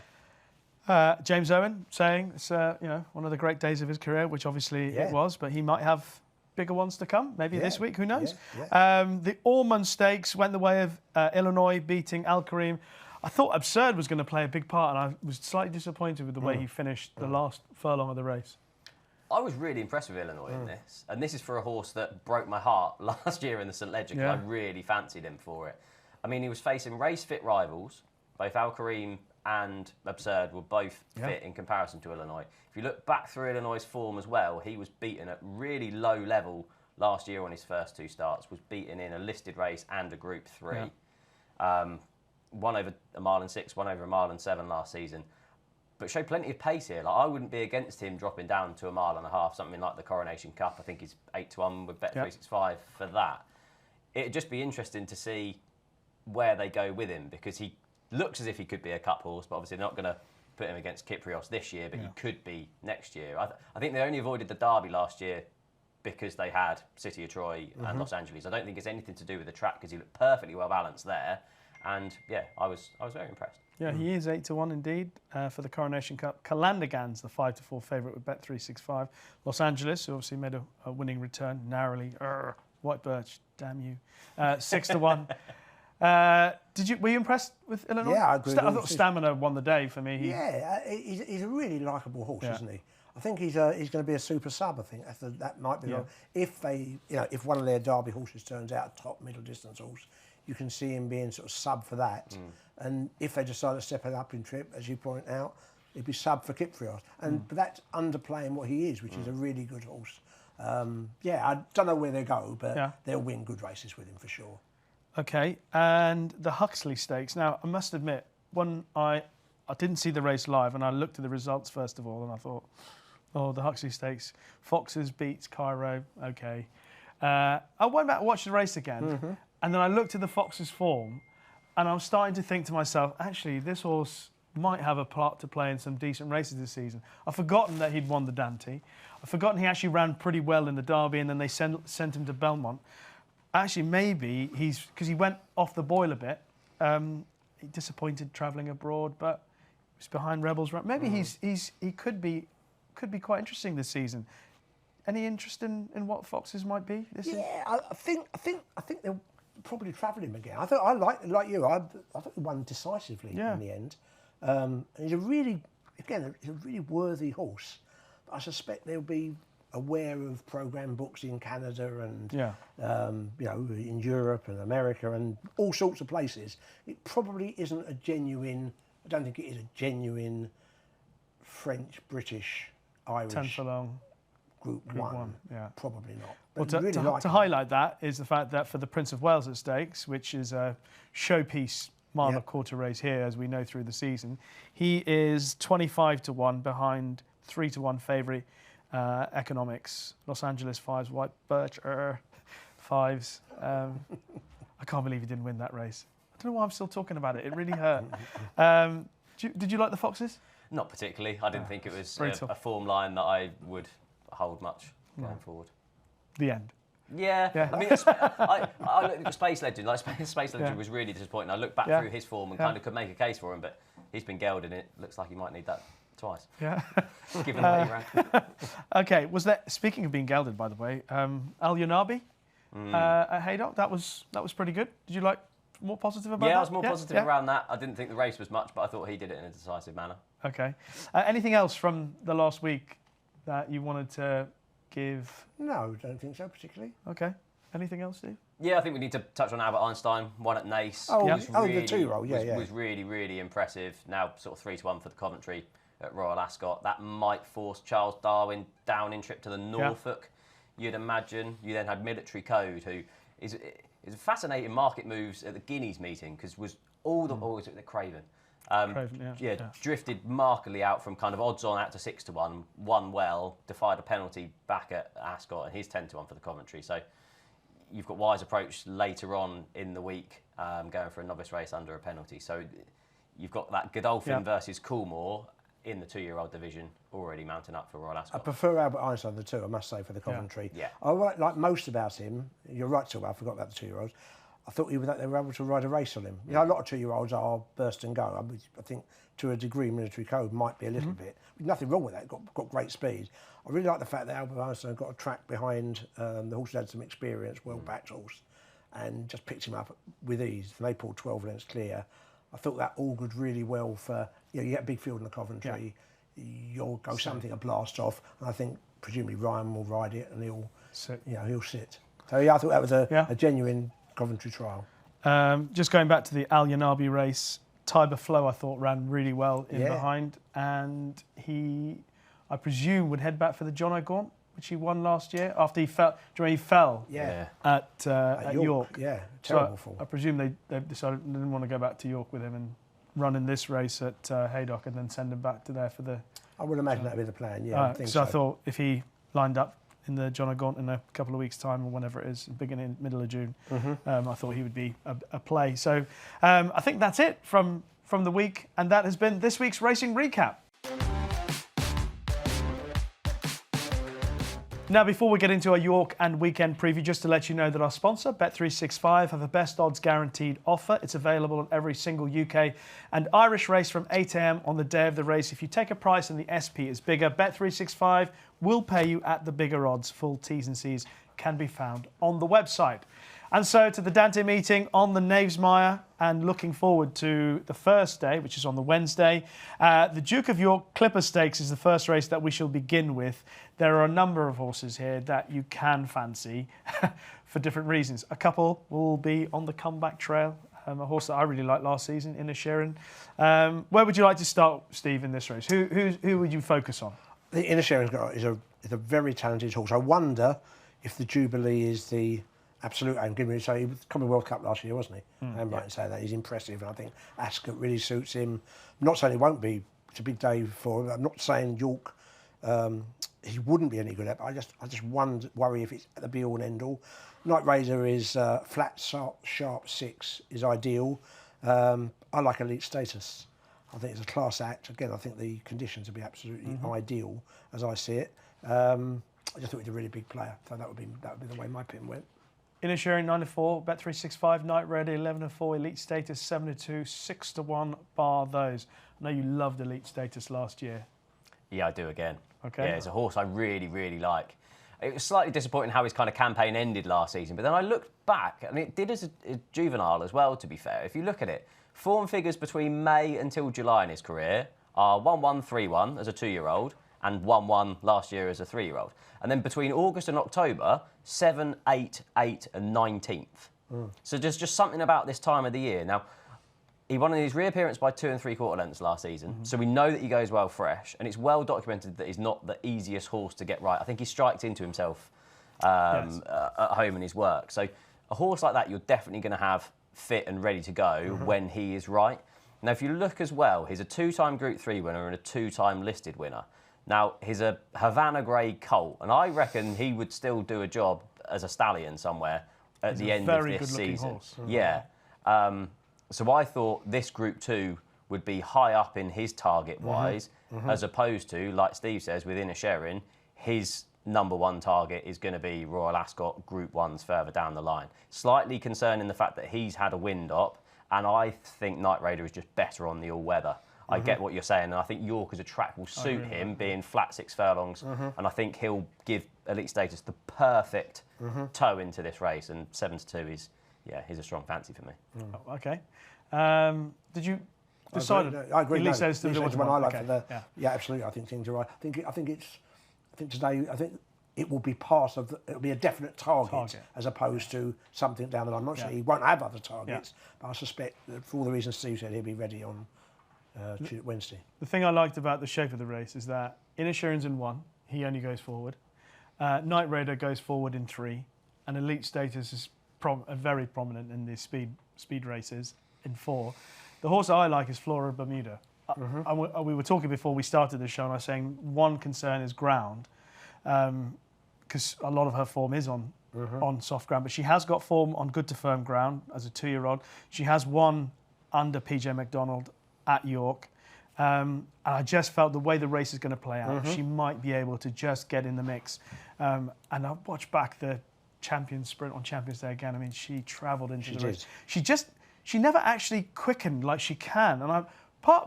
James Owen saying it's one of the great days of his career, which obviously it was, but he might have bigger ones to come, maybe this week, who knows? The Ormond Stakes went the way of Illinois beating Al Karim. I thought Absurd was going to play a big part, and I was slightly disappointed with the way he finished the last furlong of the race. I was really impressed with Illinois in this, and this is for a horse that broke my heart last year in the St Leger, because I really fancied him for it. I mean, he was facing race-fit rivals. Both Al Karim and Absurd were both fit in comparison to Illinois. If you look back through Illinois' form as well, he was beaten at really low level last year on his first 2 starts, was beaten in a listed race and a Group 3. One over a mile and 6, one over a mile and 7 last season. But showed plenty of pace here. Like, I wouldn't be against him dropping down to a mile and a half, something like the Coronation Cup. I think he's 8 to 1 with Bet365 for that. It'd just be interesting to see where they go with him, because he looks as if he could be a cup horse, but obviously they're not going to put him against Kyprios this year, but he could be next year. I think they only avoided the Derby last year because they had City of Troy and Los Angeles. I don't think it's anything to do with the track, because he looked perfectly well balanced there. And yeah, I was very impressed. Yeah, he is 8 to 1 indeed for the Coronation Cup. Calandagan's the 5 to 4 favourite with Bet365. Los Angeles, who obviously made a winning return narrowly. White Birch, damn you. 6 to 1. Were you impressed with Illinois? Yeah, I agree. I thought Stamina won the day for me. He's a really likeable horse, isn't he? I think he's going to be a super sub. I think that might be if if one of their Derby horses turns out a top middle distance horse, you can see him being sort of sub for that. And if they decide to step it up in trip, as you point out, it'd be sub for Kyprios. But that's underplaying what he is, which is a really good horse. Yeah, I don't know where they go, but Yeah. they'll win good races with him for sure. Okay, and the Huxley Stakes. Now, I must admit, I didn't see the race live, and I looked at the results first of all, and I thought, oh, the Huxley Stakes, Foxes beats Cairo. Okay, I went back and watched the race again, and then I looked at the Foxes' form, and I'm starting to think to myself, actually, this horse might have a part to play in some decent races this season. I've forgotten that he'd won the Dante. I've forgotten he actually ran pretty well in the Derby, and then they sent him to Belmont. Actually, maybe because he went off the boil a bit. He disappointed travelling abroad, but he was behind Rebels. Maybe he could be quite interesting this season. Any interest in what Foxes might be this season? Yeah, I think they'll probably travel him again. I like you. I thought he won decisively in the end. And he's a really worthy horse. But I suspect they'll be aware of programme books in Canada and in Europe and America and all sorts of places. It probably isn't a genuine. I don't think it is a genuine French, British, Irish 10 furlong. Group one. Yeah. Probably not. Well, But really like to him. highlight that is the fact that for the Prince of Wales Stakes, which is a showpiece mile and a quarter race here, as we know through the season, he is 25-1 behind 3-1 favourite Economics, Los Angeles Fives, White Birch Fives. I can't believe he didn't win that race. I don't know why I'm still talking about it. It really hurt. Did you like the Foxes? Not particularly. I didn't think it was Brutal. a form line that I would hold much going forward. The end. Yeah. I mean, I looked at Space Legend. Space Legend was really disappointing. I looked back through his form and kind of could make a case for him, but he's been gelded, and it looks like he might need that twice. Yeah. Given the way he ran. Okay. Speaking of being gelded, by the way, Al Yanabi at Haydock, that was pretty good. Did you like more positive about that? Yeah, I was more positive around that. I didn't think the race was much, but I thought he did it in a decisive manner. Okay. Anything else from the last week that you wanted to give? No, don't think so particularly. Okay. Anything else, Steve? Yeah, I think we need to touch on Albert Einstein, one at Nace. Oh, Was the 2-year-old, was really, really impressive. Now sort of 3-1 for the Coventry at Royal Ascot. That might force Charles Darwin down in trip to the Norfolk, you'd imagine. You then had Military Code, who is a fascinating market moves at the Guineas meeting, because was all the, or was it the Craven? Craven, Drifted markedly out from kind of odds on out to 6-1, won well, defied a penalty back at Ascot, and he's 10-1 for the Coventry. So you've got Wise Approach later on in the week, going for a novice race under a penalty. So you've got that Godolphin versus Coolmore in the 2-year-old division already mounting up for Royal Ascot. I prefer Albert Einstein the 2, I must say, for the Coventry. Yeah. I like most about him. You're right, too. I forgot about the 2-year-olds. I thought they were able to ride a race on him. You know, a lot of 2-year-olds are burst and go. I think to a degree Military Code might be a little bit. Nothing wrong with that. Got great speed. I really like the fact that Albert Einstein got a track behind the horse that had some experience, well-backed horse, and just picked him up with ease. And they pulled 12 lengths clear. I thought that augured really well for, you get a big field in the Coventry, you'll go something, a blast off, and I think presumably Ryan will ride it and he'll sit. So I thought that was a genuine Coventry trial. Just going back to the Al Yanabi race, Tiber Flow I thought ran really well in behind, and he, I presume, would head back for the John O'Gaunt, which he won last year after he fell. Do you know he fell? At York. Yeah, terrible fall. I presume they decided they didn't want to go back to York with him and run in this race at Haydock and then send him back to there for the. I would imagine that'd be the plan. Yeah, I think so. I thought if he lined up in the John O'Gaunt in a couple of weeks' time or whenever it is, beginning middle of June, I thought he would be a play. So I think that's it from the week, and that has been this week's racing recap. Now, before we get into our York and weekend preview, just to let you know that our sponsor, Bet365, have a best odds guaranteed offer. It's available on every single UK and Irish race from 8 a.m. on the day of the race. If you take a price and the SP is bigger, Bet365 will pay you at the bigger odds. Full T's and C's can be found on the website. And so to the Dante meeting on the Knavesmire, and looking forward to the first day, which is on the Wednesday. The Duke of York Clipper Stakes is the first race that we shall begin with. There are a number of horses here that you can fancy for different reasons. A couple will be on the comeback trail. A horse that I really liked last season, Inner Sheeran. Where would you like to start, Steve, in this race? Who would you focus on? The Inner Sheeran is a is a very talented horse. I wonder if the Jubilee is the absolute aim. Give me so he was coming World Cup last year, wasn't he? I'm right in saying that. He's impressive, and I think Ascot really suits him. I'm not saying it won't be. It's a big day for him. I'm not saying York he wouldn't be any good at. But I just worry if it's the be all and end all. Night Raider is flat, sharp 6 is ideal. I like Elite Status. I think it's a class act. Again, I think the conditions would be absolutely ideal as I see it. I just thought he was a really big player, so that would be the way my pin went. Inner Sharing 9-4, Bet365, Night Raider 11-4, Elite Status 7-2, 6-1 bar those. I know you loved Elite Status last year. Yeah, I do again. Okay. Yeah, it's a horse I really, really like. It was slightly disappointing how his kind of campaign ended last season, but then I looked back, and it did as a juvenile as well, to be fair. If you look at it, form figures between May until July in his career are 1-1, 3-1 as a 2-year-old, and 1-1 last year as a 3-year-old. And then between August and October, 7, 8, 8 and 19th. So there's just something about this time of the year. Now, he won his reappearance by 2 3/4 lengths last season, so we know that he goes well fresh, and it's well documented that he's not the easiest horse to get right. I think he strikes into himself at home in his work. So a horse like that, you're definitely going to have fit and ready to go when he is right. Now, if you look as well, he's a 2-time Group 3 winner and a 2-time listed winner. Now, he's a Havana Grey colt, and I reckon he would still do a job as a stallion somewhere at the end of this season. Horse. Yeah. So I thought this Group 2 would be high up in his target-wise, as opposed to, like Steve says, with Inner Sharing, his number 1 target is going to be Royal Ascot Group 1s further down the line. Slightly concerning the fact that he's had a wind up, and I think Night Raider is just better on the all-weather. I get what you're saying, and I think York as a track will suit him, being flat 6 furlongs, and I think he'll give Elite Status the perfect toe into this race, and 7-2 is, he's a strong fancy for me. Oh, okay. Did you decide? I agree. Elite Status Elite Status, one I like for the. Yeah. Yeah, absolutely. I think things are right. I think today. I think it will be part of. It'll be a definite target as opposed to something down the line. I'm not saying he won't have other targets, but I suspect that for all the reasons Steve said, he'll be ready on Wednesday. The thing I liked about the shape of the race is that Inner Sharing's in 1, he only goes forward. Night Raider goes forward in 3, and Elite Status is very prominent in the speed races in 4. The horse I like is Flora Bermuda. We were talking before we started the show, and I was saying one concern is ground, because a lot of her form is on soft ground, but she has got form on good to firm ground as a 2-year-old. She has won under PJ McDonald at York. And I just felt the way the race is going to play out, she might be able to just get in the mix. And I watched back the Champions Sprint on Champions Day again. I mean, she travelled into the race. She never actually quickened like she can. And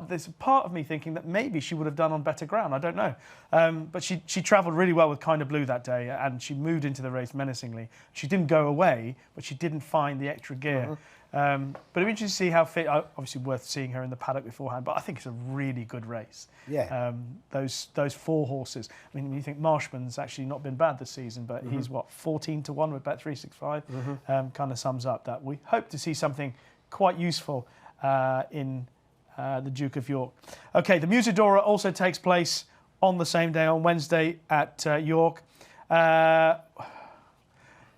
there's part of me thinking that maybe she would have done on better ground. I don't know. But she travelled really well with Kind of Blue that day, and she moved into the race menacingly. She didn't go away, but she didn't find the extra gear. But it'd be interesting to see how fit. Obviously, worth seeing her in the paddock beforehand. But I think it's a really good race. Yeah. Those 4 horses. I mean, you think Marshman's actually not been bad this season, but he's 14-1 with Bet365. Kind of sums up that we hope to see something quite useful in the Duke of York. Okay, the Musadora also takes place on the same day on Wednesday at York.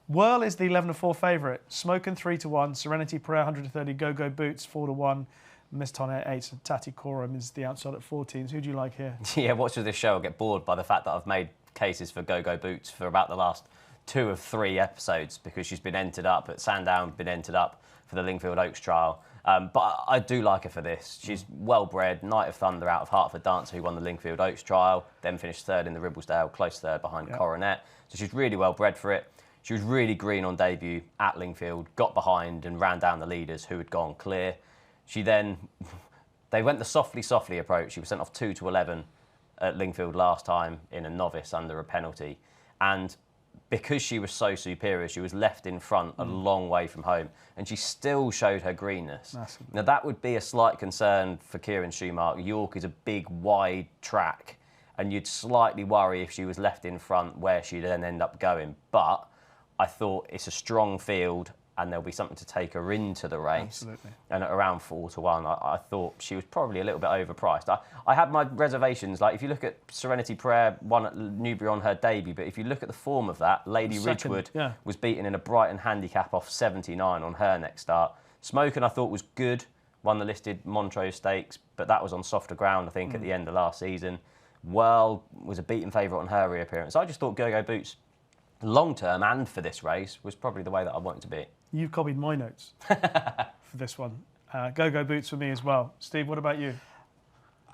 Whirl is the 11-4 favourite. Smokin' 3-1. Serenity Prayer 130. Go Boots 4-1. Miss Tonnet 8. And Tati Coram is the outside at 14s. Who do you like here? Yeah, watchers of this show will get bored by the fact that I've made cases for Go Boots for about the last 2 of 3 episodes, because she's been entered up at Sandown, been entered up for the Lingfield Oaks trial. But I do like her for this. She's well-bred. Night of Thunder out of Hertford Dancer, who won the Lingfield Oaks trial, then finished 3rd in the Ribblesdale, close 3rd behind Coronet. So she's really well-bred for it. She was really green on debut at Lingfield, got behind and ran down the leaders who had gone clear. She then, they went the softly approach. She was sent off 2-11 at Lingfield last time in a novice under a penalty. And because she was so superior, she was left in front a long way from home, and she still showed her greenness. Massive. Now, that would be a slight concern for Kieran Schumacher. York is a big, wide track, and you'd slightly worry if she was left in front where she'd then end up going. But I thought it's a strong field, and there'll be something to take her into the race. Absolutely. And at around 4-1, I thought she was probably a little bit overpriced. I had my reservations. Like, if you look at Serenity Prayer, won at Newbury on her debut, but if you look at the form of that, Lady Ridgewood was beaten in a Brighton handicap off 79 on her next start. Smokin', I thought, was good, won the listed Montrose Stakes, but that was on softer ground, I think, at the end of last season. Whirl was a beaten favourite on her reappearance. I just thought Go-Go Boots, long term and for this race, was probably the way that I wanted to be. You've copied my notes for this one. Go-Go Boots for me as well. Steve, what about you?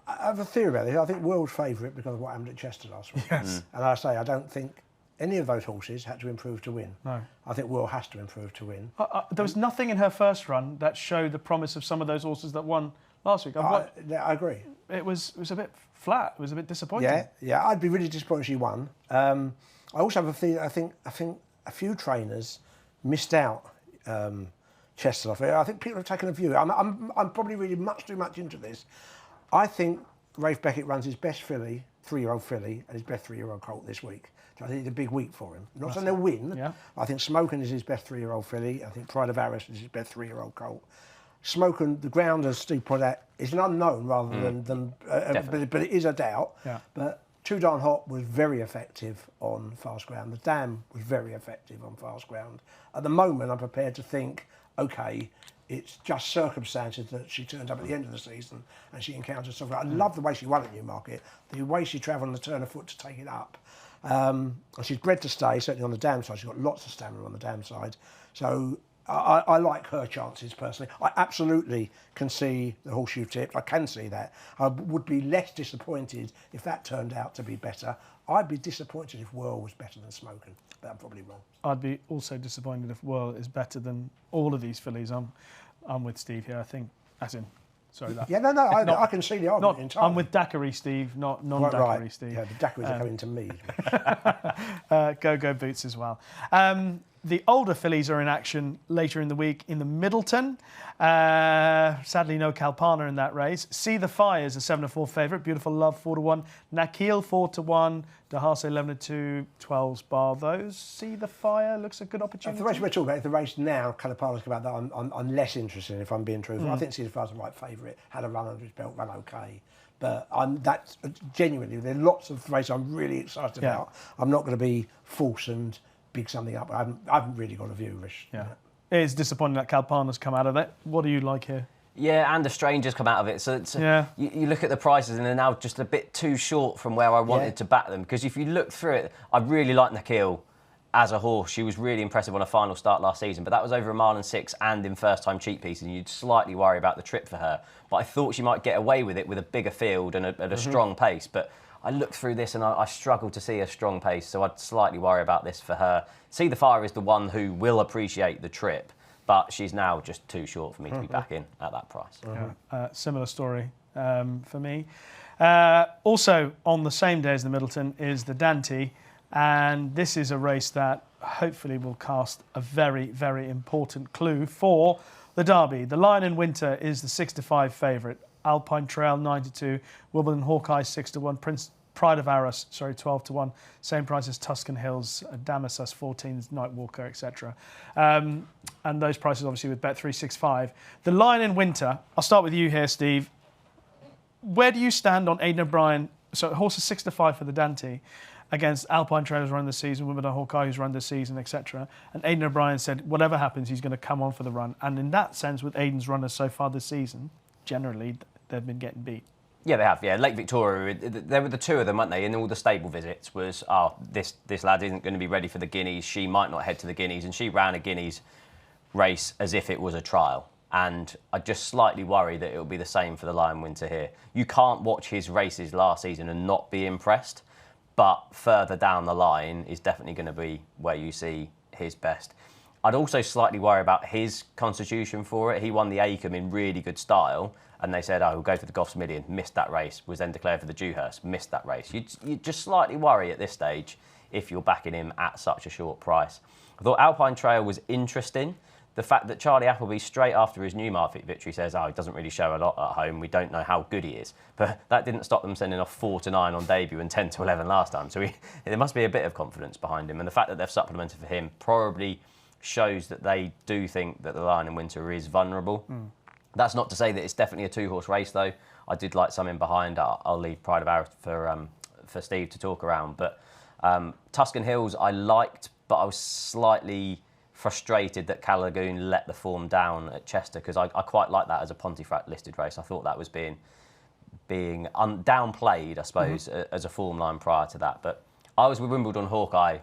I have a theory about this. I think World's favourite because of what happened at Chester last week. Yes. And I say I don't think any of those horses had to improve to win. No. I think World has to improve to win. There was nothing in her first run that showed the promise of some of those horses that won last week. I agree. It was a bit flat. It was a bit disappointing. Yeah. I'd be really disappointed if she won. I also have a feeling. I think a few trainers missed out. Chester. I think people have taken a view. I'm probably reading much too much into this. I think Rafe Beckett runs his best filly, 3-year-old filly, and his best 3-year-old colt this week. So I think it's a big week for him. Not saying they'll win. Yeah. I think Smokin' is his best 3-year-old filly. I think Pride of Arras is his best 3-year-old colt. Smokin', the ground, as Steve pointed out, is an unknown rather than but it is a doubt. Yeah. But Too Darn Hot was very effective on fast ground. The Dam was very effective on fast ground. At the moment, I'm prepared to think, OK, it's just circumstances that she turned up at the end of the season and she encountered something. I love the way she won at Newmarket, the way she travelled on the turn of foot to take it up. And she's bred to stay, certainly on the Dam side. She's got lots of stamina on the Dam side. So I like her chances personally. I absolutely can see the horseshoe tipped. I can see that. I would be less disappointed if that turned out to be better. I'd be disappointed if Whirl was better than Smokin', but I'm probably wrong. I'd be also disappointed if Whirl is better than all of these fillies. I'm with Steve here. I think, as in, sorry. That, yeah, no, I can see the argument entirely. I'm with Daiquiri Steve, not non-Daiquiri Steve. Yeah, the Daiquiris are coming to me. Go Boots as well. The older fillies are in action later in the week in the Middleton. Sadly, no Kalpana in that race. See the Fire is a 7-4 favourite. Beautiful Love 4-1. Nakil 4-1. Dahase 11-2. 12's bar those. See the Fire looks a good opportunity. The race we're talking about is the race now. Kalpana's come out that I'm less interested in, if I'm being truthful. I think See the Fire's the right favourite. Had a run under his belt, run okay. But that's genuinely, there are lots of races I'm really excited about. I'm not going to be false and big something up. I haven't really got a view, Rish. Yeah. It is disappointing that Kalpana's come out of it. What do you like here? Yeah, and the Stranger's come out of it. So it's, you look at the prices and they're now just a bit too short from where I wanted to back them. Because if you look through it, I really like Nakil as a horse. She was really impressive on a final start last season, but that was over a mile and 6 and in first-time cheap pieces, and you'd slightly worry about the trip for her. But I thought she might get away with it with a bigger field and at a strong pace. But I looked through this and I struggled to see a strong pace, so I'd slightly worry about this for her. See the Fire is the one who will appreciate the trip, but she's now just too short for me to be back in at that price. Similar story for me. Also, on the same day as the Middleton is the Dante, and this is a race that hopefully will cast a very, very important clue for the Derby. The Lion in Winter is the 6-5 favourite. Alpine Trail 9-2, Wimbledon Hawkeye 6-1, Pride of Arras 12-1, same price as Tuscan Hills, Damascus 14, Nightwalker, etc. And those prices obviously with Bet365. The Lion in Winter. I'll start with you here, Steve. Where do you stand on Aidan O'Brien? So horse is 6-5 for the Dante against Alpine Trail who's run this season, Wimbledon Hawkeye who's run this season, etc. And Aidan O'Brien said whatever happens, he's going to come on for the run. And in that sense, with Aidan's runners so far this season, generally they've been getting beat. Yeah, they have. Yeah, Lake Victoria, there were the two of them, weren't they? In all the stable visits was, this lad isn't going to be ready for the Guineas. She might not head to the Guineas, and she ran a Guineas race as if it was a trial. And I just slightly worry that it'll be the same for the Lion Winter here. You can't watch his races last season and not be impressed, but further down the line is definitely going to be where you see his best. I'd also slightly worry about his constitution for it. He won the Acomb in really good style, and they said, we'll go for the Goffs Million, missed that race, was then declared for the Dewhurst, missed that race. You just slightly worry at this stage if you're backing him at such a short price. I thought Alpine Trail was interesting. The fact that Charlie Appleby, straight after his Newmarket victory, says, he doesn't really show a lot at home, we don't know how good he is. But that didn't stop them sending off 4-9 on debut and 10-11 last time. So there must be a bit of confidence behind him. And the fact that they've supplemented for him probably shows that they do think that the Lion in Winter is vulnerable. That's not to say that it's definitely a 2-horse race, though. I did like some in behind. I'll leave Pride of Arrow for Steve to talk around. But Tuscan Hills I liked, but I was slightly frustrated that Calagoon let the form down at Chester, because I quite like that as a Pontefract listed race. I thought that was being downplayed, I suppose, as a form line prior to that. But I was with Wimbledon Hawkeye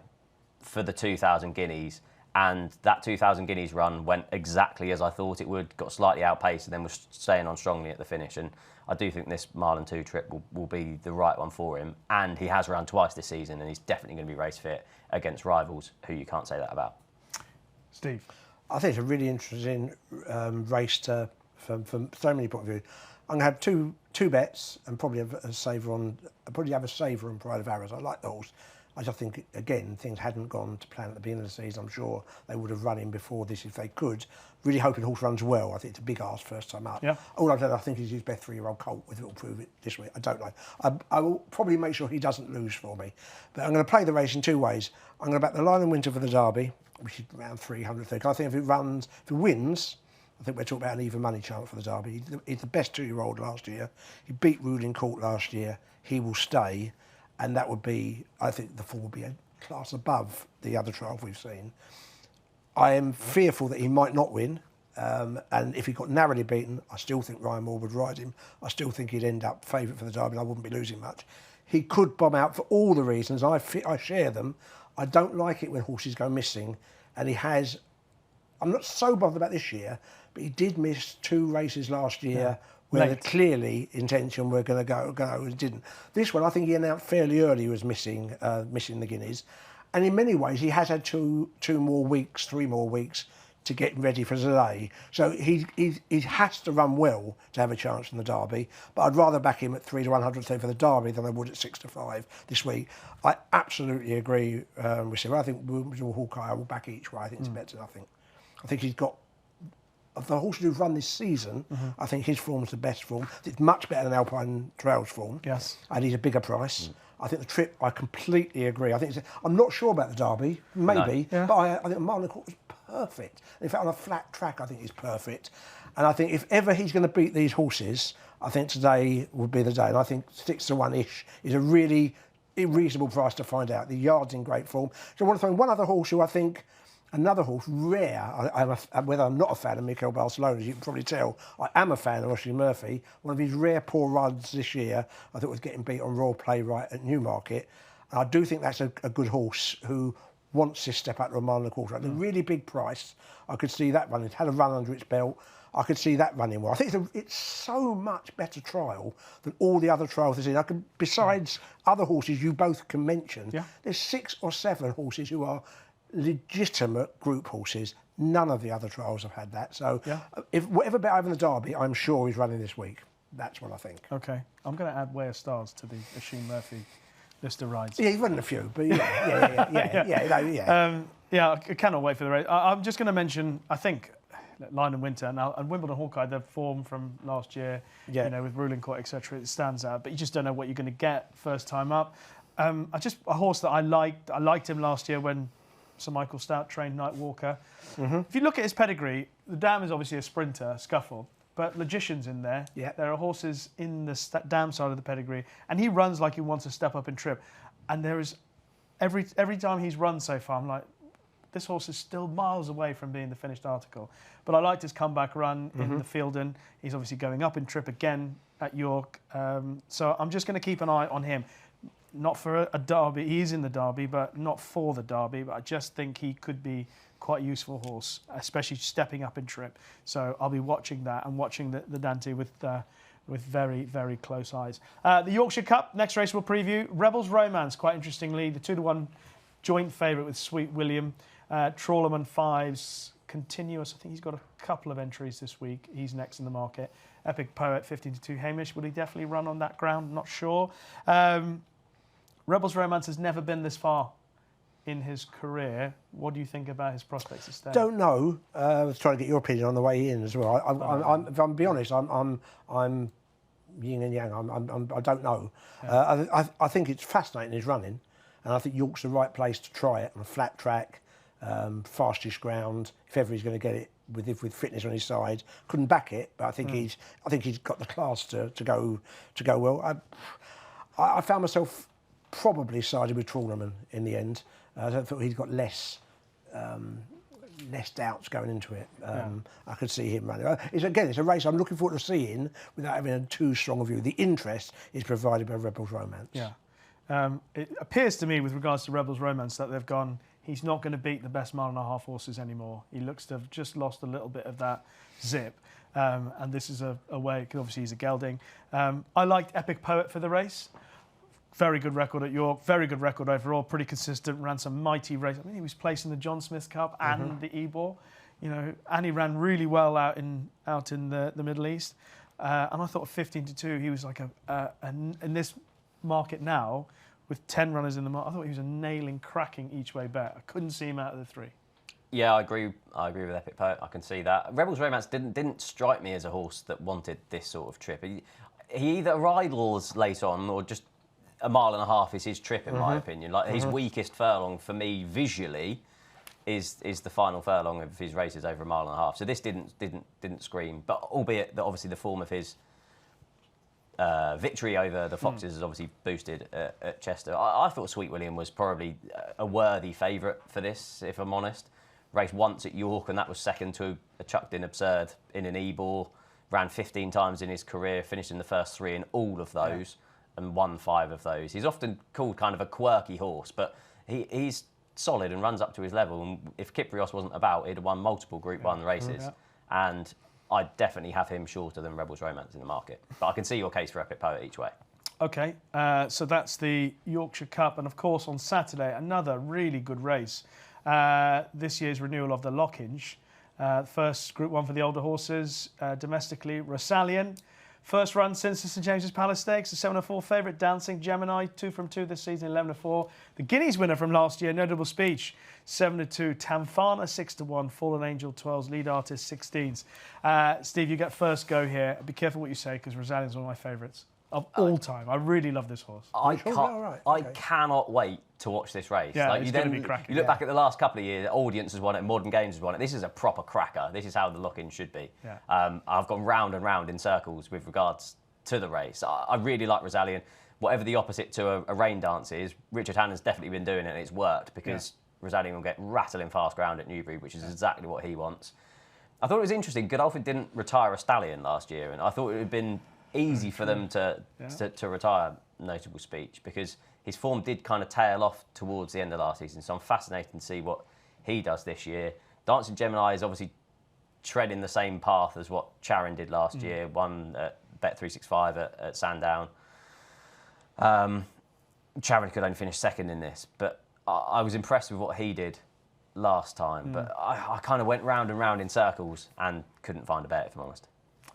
for the 2,000 Guineas, and that 2,000 Guineas run went exactly as I thought it would, got slightly outpaced and then was staying on strongly at the finish. And I do think this Mile and 2 trip will be the right one for him. And he has run twice this season, and he's definitely going to be race fit against rivals who you can't say that about. Steve? I think it's a really interesting race from so many point of view. I'm going to have two bets and probably have a saver on Pride of Arrows. I like the horse. I just think, again, things hadn't gone to plan at the beginning of the season. I'm sure they would have run him before this if they could. Really hoping the horse runs well. I think it's a big ask first time up. Yeah. All I've done, I think, is his best 3-year-old colt, whether it'll prove it this week. I don't know. I will probably make sure he doesn't lose for me. But I'm going to play the race in two ways. I'm going to back the Lion in Winter for the Derby, which is around 300. I think if it wins, I think we're talking about an even money chance for the Derby. He's the best 2-year-old last year. He beat Ruling Court last year. He will stay. And that would be, I think the form will be a class above the other trials we've seen. I am fearful that he might not win. And if he got narrowly beaten, I still think Ryan Moore would ride him. I still think he'd end up favourite for the Derby, and I wouldn't be losing much. He could bomb out for all the reasons. I share them. I don't like it when horses go missing. And he has... I'm not so bothered about this year, but he did miss 2 races last year where the clearly intention were going to go and didn't. This one, I think he announced fairly early he was missing the Guineas. And in many ways, he has had 3 more weeks to get ready for delay. So he has to run well to have a chance in the Derby. But I'd rather back him at 3 to 100 for the Derby than I would at 6 to 5 this week. I absolutely agree with Steve. I think Hawkeye will back each way. I think it's better than nothing. I think he's got... Of the horses who've run this season, I think his form's the best form. It's much better than Alpine Trail's form. Yes. And he's a bigger price. I think the trip, I completely agree. I'm not sure about the Derby, maybe, but I think Mile and Court is perfect. In fact, on a flat track, I think he's perfect. And I think if ever he's going to beat these horses, I think today would be the day. And I think 6 to 1-ish is a really reasonable price to find out. The yard's in great form. So I want to throw in one other horse who I think... Another horse, rare, whether I'm not a fan of Mikel Barcelona, as you can probably tell, I am a fan of Oshley Murphy. One of his rare poor runs this year, I thought was getting beat on Royal Playwright at Newmarket. And I do think that's a good horse who wants to step out to a mile and a quarter. At a really big price, I could see that running. It's had a run under its belt. I could see that running well. I think it's so much better trial than all the other trials there's in. Besides other horses you both can mention, there's 6 or 7 horses who are legitimate group horses. None of the other trials have had that. So if whatever bet I have in the Derby, I'm sure he's running this week. That's what I think. Okay. I'm going to add Way of Stars to the Oisin Murphy list of rides. Yeah, he's running a few, but I cannot wait for the race. I'm just going to mention, I think, Lion and Winter and Wimbledon Hawkeye, their form from last year, with Ruling Court, etc., it stands out. But you just don't know what you're going to get first time up. A horse that I liked him last year when Sir Michael Stout trained Night Walker. If you look at his pedigree, the Dam is obviously a sprinter, Scuffle, but Logician's in there. Yeah. There are horses in the Dam side of the pedigree, and he runs like he wants to step up and trip. And there is every time he's run so far, I'm like, this horse is still miles away from being the finished article. But I liked his comeback run in the Fielden. He's obviously going up in trip again at York. So I'm just going to keep an eye on him. Not for a Derby, he's in the Derby, but not for the Derby. But I just think he could be quite a useful horse, especially stepping up in trip. So I'll be watching that and watching the Dante with very, very close eyes. The Yorkshire Cup, next race we'll preview. Rebels Romance, quite interestingly, the 2 to 1 joint favourite with Sweet William. Trawlerman 5's continuous. I think he's got a couple of entries this week. He's next in the market. Epic Poet 15 to 2 Hamish. Will he definitely run on that ground? Not sure. Rebels Romance has never been this far in his career. What do you think about his prospects of staying? Don't know. I was trying to get your opinion on the way in as well. If I'm be honest, I'm yin and yang. I don't know. I think it's fascinating his running, and I think York's the right place to try it on a flat track. fastest ground. If ever he's going to get it with fitness on his side, couldn't back it, but I think he's got the class to go well. I found myself probably sided with Trawlerman in the end. I don't think he's got less doubts going into it. I could see him running. It's a race I'm looking forward to seeing without having a too strong a view. The interest is provided by Rebels Romance. Yeah. It appears to me, with regards to Rebels Romance, that they've gone, he's not going to beat the best 1.5 mile horses anymore. He looks to have just lost a little bit of that zip. And this is a way, because obviously he's a gelding. I liked Epic Poet for the race. Very good record at York, very good record overall, pretty consistent, ran some mighty races. I mean, he was placed in the John Smith Cup and the Ebor, and he ran really well out in the Middle East. And I thought 15-2, he was like in this market now, with 10 runners in the market, I thought he was a nailing, cracking each way bet. I couldn't see him out of the 3. Yeah, I agree with Epic Poet. I can see that. Rebels Romance didn't strike me as a horse that wanted this sort of trip. He either idles late on or just 1.5 miles is his trip, in my opinion. Like his weakest furlong for me visually is the final furlong of his races over 1.5 miles. So this didn't scream. But albeit that obviously the form of his victory over the Foxes is obviously boosted at Chester. I thought Sweet William was probably a worthy favourite for this, if I'm honest. Raced once at York, and that was second to a chucked-in Absurd in an Ebor. Ran 15 times in his career, finished in the first 3 in all of those. Yeah. And won 5 of those. He's often called kind of a quirky horse, but he's solid and runs up to his level. And if Kyprios wasn't about, he'd have won multiple Group 1 races. And I definitely have him shorter than Rebels Romance in the market. But I can see your case for Epic Poet each way. OK, so that's the Yorkshire Cup. And, of course, on Saturday, another really good race. This year's renewal of the Lockinge. First Group 1 for the older horses. Domestically, Rosalian. First run since the St James's Palace Stakes, the 7-4 favourite, Dancing Gemini, 2 from 2 this season, 11-4. The Guineas winner from last year, Notable Speech, 7-2. Tamfana, 6-1. Fallen Angel, 12s. Lead Artist, 16s. Steve, you get first go here. Be careful what you say, because Rosalian's one of my favourites of all time. I really love this horse. I cannot wait to watch this race. Yeah, it's going to be cracking. You look back at the last couple of years, Audience has won it, Modern Games has won it. This is a proper cracker. This is how the lock-in should be. Yeah. I've gone round and round in circles with regards to the race. I really like Rosalian. Whatever the opposite to a rain dance is, Richard Hannon's definitely been doing it, and it's worked, because Rosalian will get rattling fast ground at Newbury, which is exactly what he wants. I thought it was interesting. Godolphin didn't retire a stallion last year, and I thought it would have been easy for them to retire Notable Speech, because his form did kind of tail off towards the end of last season. So I'm fascinated to see what he does this year. Dancing Gemini is obviously treading the same path as what Charon did last year, won at Bet365 at Sandown. Charon could only finish second in this, but I was impressed with what he did last time. But I kind of went round and round in circles and couldn't find a bet, if I'm honest.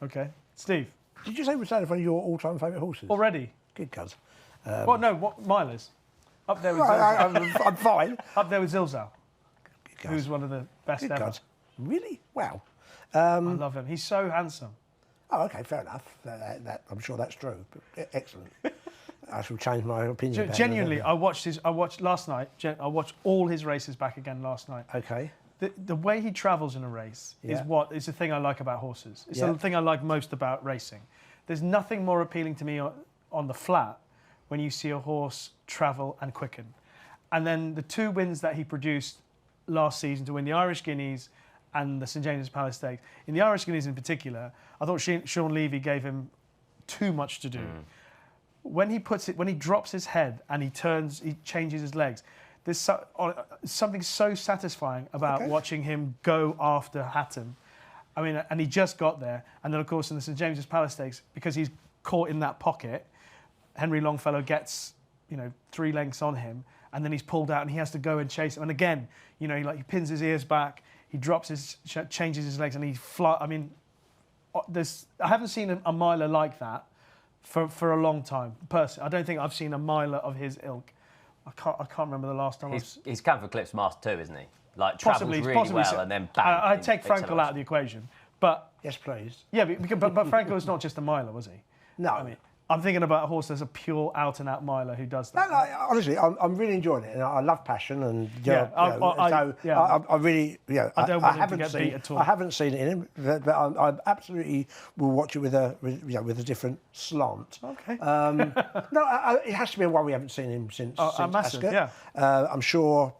OK. Steve? Did you say Rosalian one of your all-time favourite horses? Already? Good cuz. What mile is? Up there with Zilzal. I'm fine. Up there with Zilzal, who's one of the best Good ever. God. Really? Wow. I love him. He's so handsome. Oh, OK, fair enough. That I'm sure that's true. But excellent. I shall change my opinion. Genuinely, I watched last night. I watched all his races back again last night. OK. The way he travels in a race is the thing I like about horses. It's the thing I like most about racing. There's nothing more appealing to me on the flat when you see a horse travel and quicken. And then the 2 wins that he produced last season to win the Irish Guineas and the St James's Palace Stakes. In the Irish Guineas in particular, I thought Sean Levy gave him too much to do. When he drops his head and he changes his legs, there's something so satisfying about watching him go after Hatton. I mean, and he just got there. And then, of course, in the St James's Palace Stakes, because he's caught in that pocket, Henry Longfellow gets, 3 lengths on him, and then he's pulled out and he has to go and chase him. And again, he pins his ears back, he changes his legs, and he flies. I mean, I haven't seen a miler like that for a long time. Personally, I don't think I've seen a miler of his ilk. I can't remember the last time. He's Camphor Cliff's Master 2, isn't he? Like, travels really well and then bang. I'd take Frankel out of the equation. But yes, please. Yeah, but Frankel was not just a miler, was he? No. I mean, I'm thinking about a horse that's a pure out-and-out miler who does that. No, honestly, I'm really enjoying it, and I love passion, and I really, I don't want him to haven't get seen, beat at all. I haven't seen it in him, but I absolutely will watch it with a different slant. Okay. No, it has to be one we haven't seen him since massive, Ascot. yeah. I'm sure,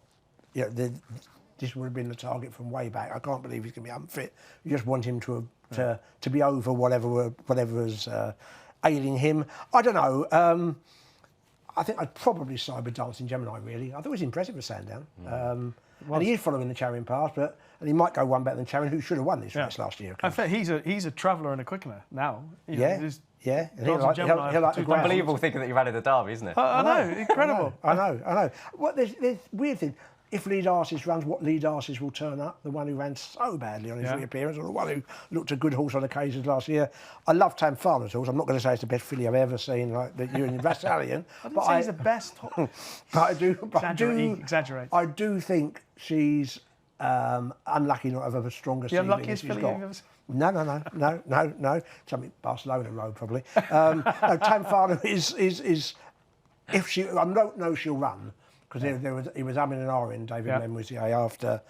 this would have been the target from way back. I can't believe he's going to be unfit. You just want him to be over whatever's ailing him. I don't know. I think I'd probably side with Dancing Gemini, really. I thought it was impressive with Sandown. And he is following the Charing Pass, and he might go one better than Charing, who should have won this race last year. In fact, he's a traveller and a quickener now. Yeah. And he'll like the ground. Unbelievable thinking that you've added the Derby, isn't it? I know, incredible. I know. Well, there's weird thing. If Lead Arses runs, what Lead Arses will turn up? The one who ran so badly on his reappearance, or the one who looked a good horse on occasions last year. I love Tamfana's horse. I'm not going to say it's the best filly I've ever seen, like the Union Vassalian. I didn't say he's the best. Exaggerate. I do think she's unlucky not to have a stronger seedling. The unluckiest filly you've ever seen? No. Something Barcelona Road probably. No, Tamfana is if she. I don't know she'll run. Because he was umming and ahhing, David Lemuisier, after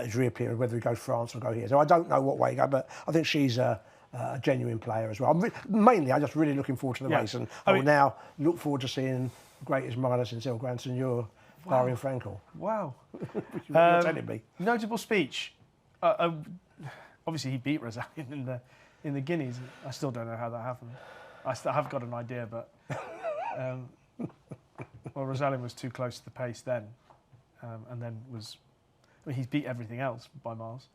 his reappearance, whether he goes France or go here. So I don't know what way he goes, but I think she's a genuine player as well. Mainly, I'm just really looking forward to the race, and I will now look forward to seeing the greatest miner since El Grand Seigneur, barring Frankel. Wow. You're telling me. Notable speech. Obviously, he beat Rosalian in the Guineas. I still don't know how that happened. I have got an idea, but... Well, Rosalind was too close to the pace then, and then he's beat everything else by miles.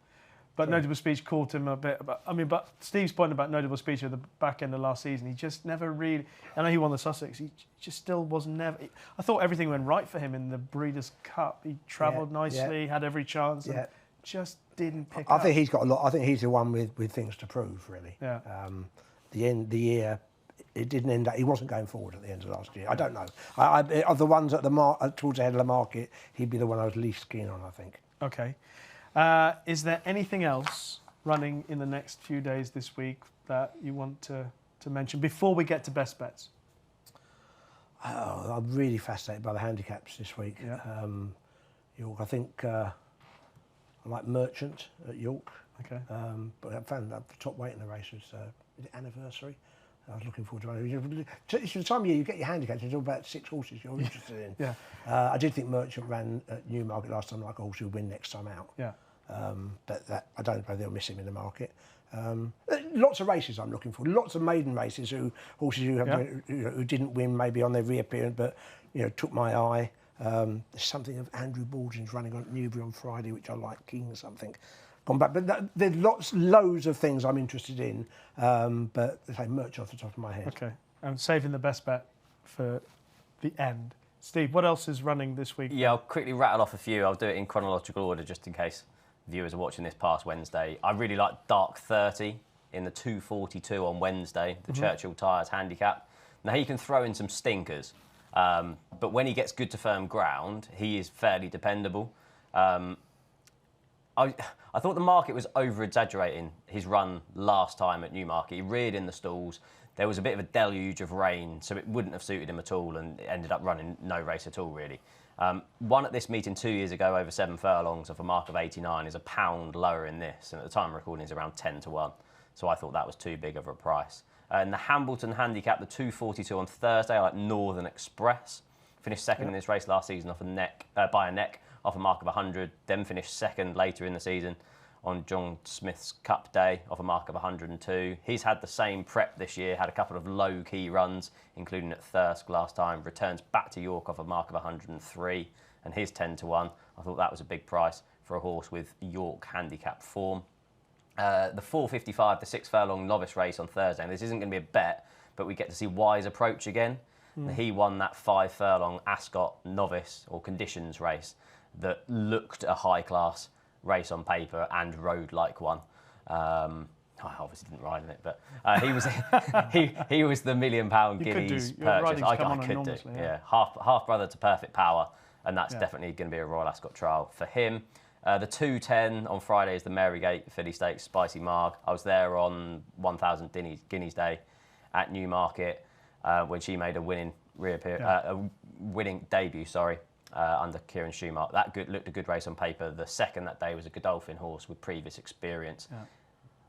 But notable speech caught him a bit. But Steve's point about notable speech at the back end of last season, he just never really. I know he won the Sussex. He just still was never. I thought everything went right for him in the Breeders' Cup. He travelled nicely, had every chance, and just didn't pick up. I think he's got a lot. I think he's the one with things to prove, really. Yeah. The year. It didn't end up. He wasn't going forward at the end of last year. I don't know. Of the ones at towards the head of the market, he'd be the one I was least keen on, I think. Okay. Is there anything else running in the next few days this week that you want to mention before we get to best bets? I'm really fascinated by the handicaps this week. Yeah. York, I think I like Merchant at York. Okay. But I found that the top weight in the race was Anniversary. I was looking forward to it. It's the time of year you get your handicaps. There's all about 6 horses you're interested in. Yeah. I did think Merchant ran at Newmarket last time like a horse who'll win next time out. Yeah. But I don't know they'll miss him in the market. Lots of races I'm looking for. Lots of maiden races horses who didn't win maybe on their reappearance, but took my eye. There's something of Andrew Baldwin's running on at Newbury on Friday, which I like. King something. Gone back, but there's loads of things I'm interested in. But say Merch off the top of my head. Okay, I'm saving the best bet for the end. Steve, what else is running this week? Yeah, I'll quickly rattle off a few. I'll do it in chronological order just in case viewers are watching this past Wednesday. I really like Dark 30 in the 2:42 on Wednesday, the Churchill Tyres handicap. Now he can throw in some stinkers, but when he gets good to firm ground, he is fairly dependable. I thought the market was over-exaggerating his run last time at Newmarket. He reared in the stalls. There was a bit of a deluge of rain, so it wouldn't have suited him at all, and it ended up running no race at all, really. Won at this meeting 2 years ago over 7 furlongs off a mark of 89 is £1 lower in this, and at the time of recording is around 10-1. So I thought that was too big of a price. In the Hambleton handicap, the 2:42 on Thursday, I like Northern Express. Finished second in this race last season off by a neck off a mark of 100, then finished second later in the season on John Smith's Cup Day off a mark of 102. He's had the same prep this year, had a couple of low-key runs, including at Thirsk last time, returns back to York off a mark of 103, and his 10-1. I thought that was a big price for a horse with York handicap form. The 4:55, the 6 furlong novice race on Thursday, and this isn't going to be a bet, but we get to see Wise approach again. He won that 5 furlong Ascot novice or conditions race that looked a high-class race on paper and rode like one. I obviously didn't ride in it, but he was he was the £1 million Guineas purchase. I could do, yeah. Half brother to Perfect Power, and that's definitely going to be a Royal Ascot trial for him. The 2:10 on Friday is the Marygate Filly Stakes, Spicy Marg. I was there on 1,000 Guineas Day at Newmarket. when she made a winning winning debut. Under Kieran Schumacher. That looked a good race on paper. The second that day was a Godolphin horse with previous experience. Yeah.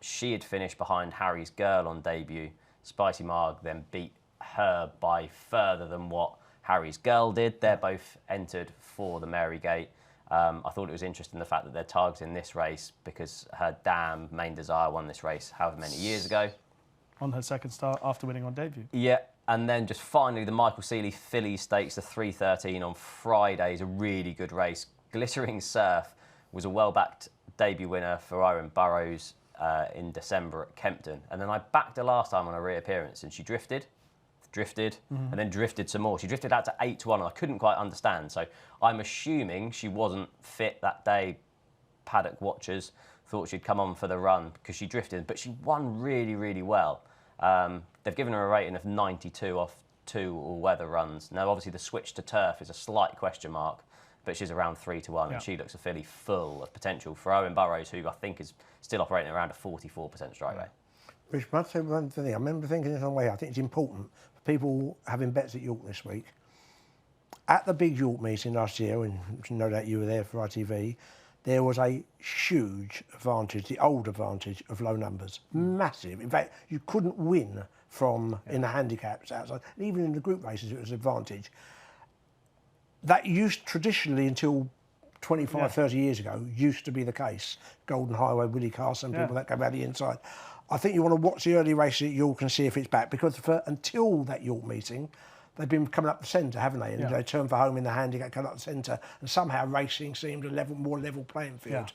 She had finished behind Harry's Girl on debut. Spicy Marg then beat her by further than what Harry's Girl did. They're both entered for the Marygate. I thought it was interesting the fact that they're targeting this race because her dam, Main Desire, won this race however many years ago. On her second start after winning on debut. Yeah, and then just finally the Michael Seeley Fillies Stakes, the 3:13 on Friday, is a really good race. Glittering Surf was a well-backed debut winner for Iron Burrows in December at Kempton. And then I backed her last time on a reappearance and she drifted, and then drifted some more. She drifted out to 8-1 and I couldn't quite understand. So I'm assuming she wasn't fit that day. Paddock watchers thought she'd come on for the run because she drifted, but she won really, really well. They've given her a rating of 92 off 2 all-weather runs. Now, obviously, the switch to turf is a slight question mark, but she's around 3-1, and she looks a filly full of potential for Owen Burrows, who I think is still operating around a 44% strike rate. Rich, must say one thing. I remember thinking this on the way. I think it's important for people having bets at York this week. At the big York meeting last year, and no doubt you were there for ITV, there was a huge advantage, the old advantage of low numbers. Massive. In fact, you couldn't win from in the handicaps outside. And even in the group races, it was an advantage. That used traditionally until 25, 30 years ago, used to be the case. Golden Highway, Willie Carson, people that go out the inside. I think you want to watch the early races at York and see if it's back, because until that York meeting, they've been coming up the centre, haven't they? And they turned for home in the handicap, coming up the centre, and somehow racing seemed a more level playing field.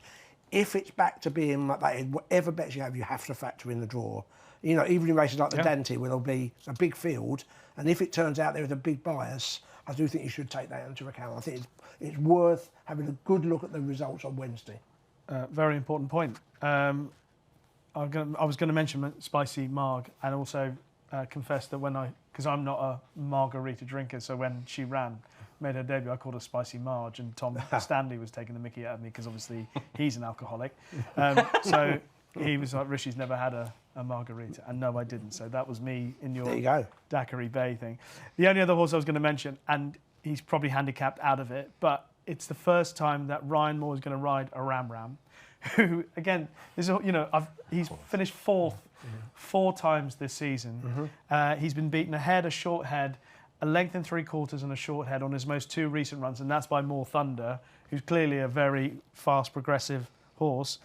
If it's back to being like that, whatever bets you have to factor in the draw. You know, even in races like the Dante, where there'll be a big field, and if it turns out there is a big bias, I do think you should take that into account. I think it's worth having a good look at the results on Wednesday. Very important point. I was going to mention Spicy Marg, and also confess that because I'm not a margarita drinker, so when she made her debut, I called her Spicy Marge, and Tom Stanley was taking the mickey out of me because obviously he's an alcoholic. So he was like, Rishi's never had a margarita, and no, I didn't. So that was me in your Daiquiri Bay thing. The only other horse I was going to mention, and he's probably handicapped out of it, but it's the first time that Ryan Moore is going to ride a Ram, who again he's finished fourth 4 times this season. He's been beaten a head, a short head, a length and 3/4 and a short head on his most 2 recent runs, and that's by More Thunder, who's clearly a very fast progressive horse.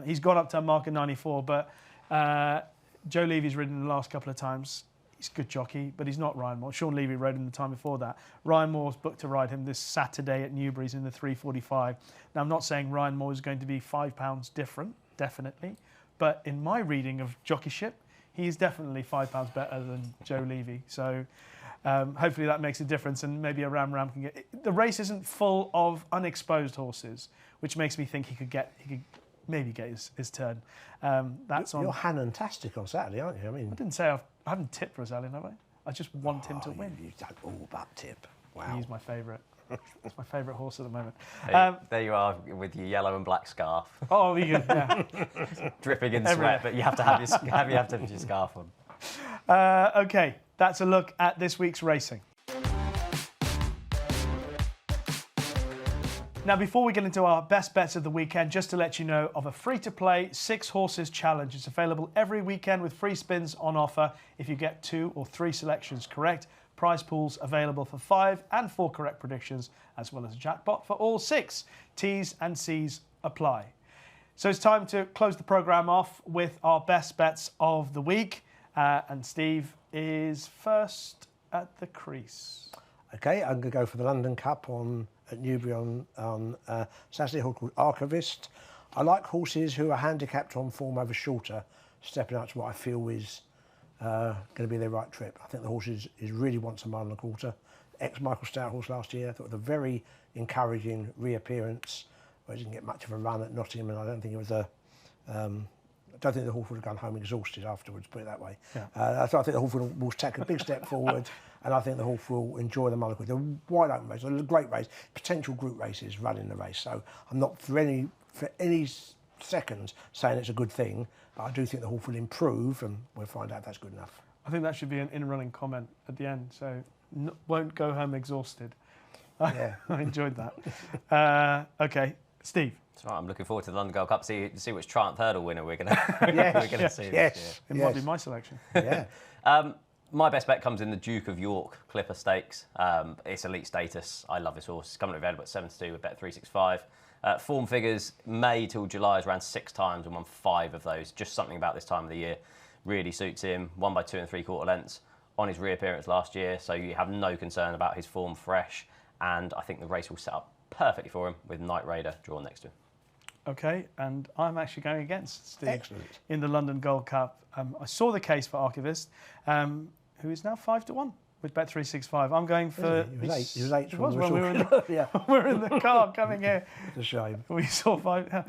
He's gone up to a mark of 94, but Joe Levy's ridden the last couple of times. He's a good jockey, but he's not Ryan Moore. Sean Levy rode him the time before that. Ryan Moore's booked to ride him this Saturday at Newbury's in the 3:45. Now, I'm not saying Ryan Moore is going to be £5 different, definitely, but in my reading of jockeyship, he is definitely £5 better than Joe Levy. So hopefully that makes a difference, and maybe a Ram can get... The race isn't full of unexposed horses, which makes me think he could maybe get his turn. You're Hannon-tastic on Saturday, aren't you? I mean, I didn't say I haven't tipped for Rosalyn, have I? I just want him to win. You don't all but tip. Wow. He's my favourite. It's my favourite horse at the moment. There you are with your yellow and black scarf. Oh, you can, dripping in sweat, but you have to have your scarf on. Okay, that's a look at this week's racing. Now, before we get into our best bets of the weekend, just to let you know of a free-to-play 6 horses challenge. It's available every weekend with free spins on offer if you get 2 or 3 selections correct. Prize pools available for 5 and 4 correct predictions, as well as a jackpot for all 6. T's and C's apply. So it's time to close the programme off with our best bets of the week. And Steve is first at the crease. Okay, I'm going to go for the London Cup at Newbury on Saturday, a horse called Archivist. I like horses who are handicapped on form over shorter, stepping out to what I feel is going to be their right trip. I think the horse is really wants a 1 1/4. Ex-Michael Stout horse last year. I thought it was a very encouraging reappearance. Well, he didn't get much of a run at Nottingham, and I don't think it was I don't think the horse would have gone home exhausted afterwards, put it that way. Yeah. So I think the horse will take a big step forward, and I think the horse will enjoy the Mulligan. The wide open race, a great race, potential group races running the race. So I'm not for any seconds saying it's a good thing, but I do think the horse will improve, and we'll find out if that's good enough. I think that should be an in-running comment at the end. So, won't go home exhausted. Yeah. I enjoyed that. Okay, Steve. That's right. I'm looking forward to the London Gold Cup. See which Triumph Hurdle winner we're going to see. Yes. It might be my selection. Yeah. My best bet comes in the Duke of York Clipper Stakes. It's elite status. I love this horse. It's coming available at 7-2 with Bet365. Form figures, May till July is around 6 times and won 5 of those. Just something about this time of the year really suits him. Won by 2 3/4 lengths on his reappearance last year, so you have no concern about his form fresh. And I think the race will set up perfectly for him with Knight Raider drawn next to him. Okay, and I'm actually going against Steve. Excellent. In the London Gold Cup. I saw the case for Archivist, who is now 5-1 with Bet365. I'm going for... He was 8. It was when we were in the, Yeah. we were in the car coming here. It's a shame. We saw 5.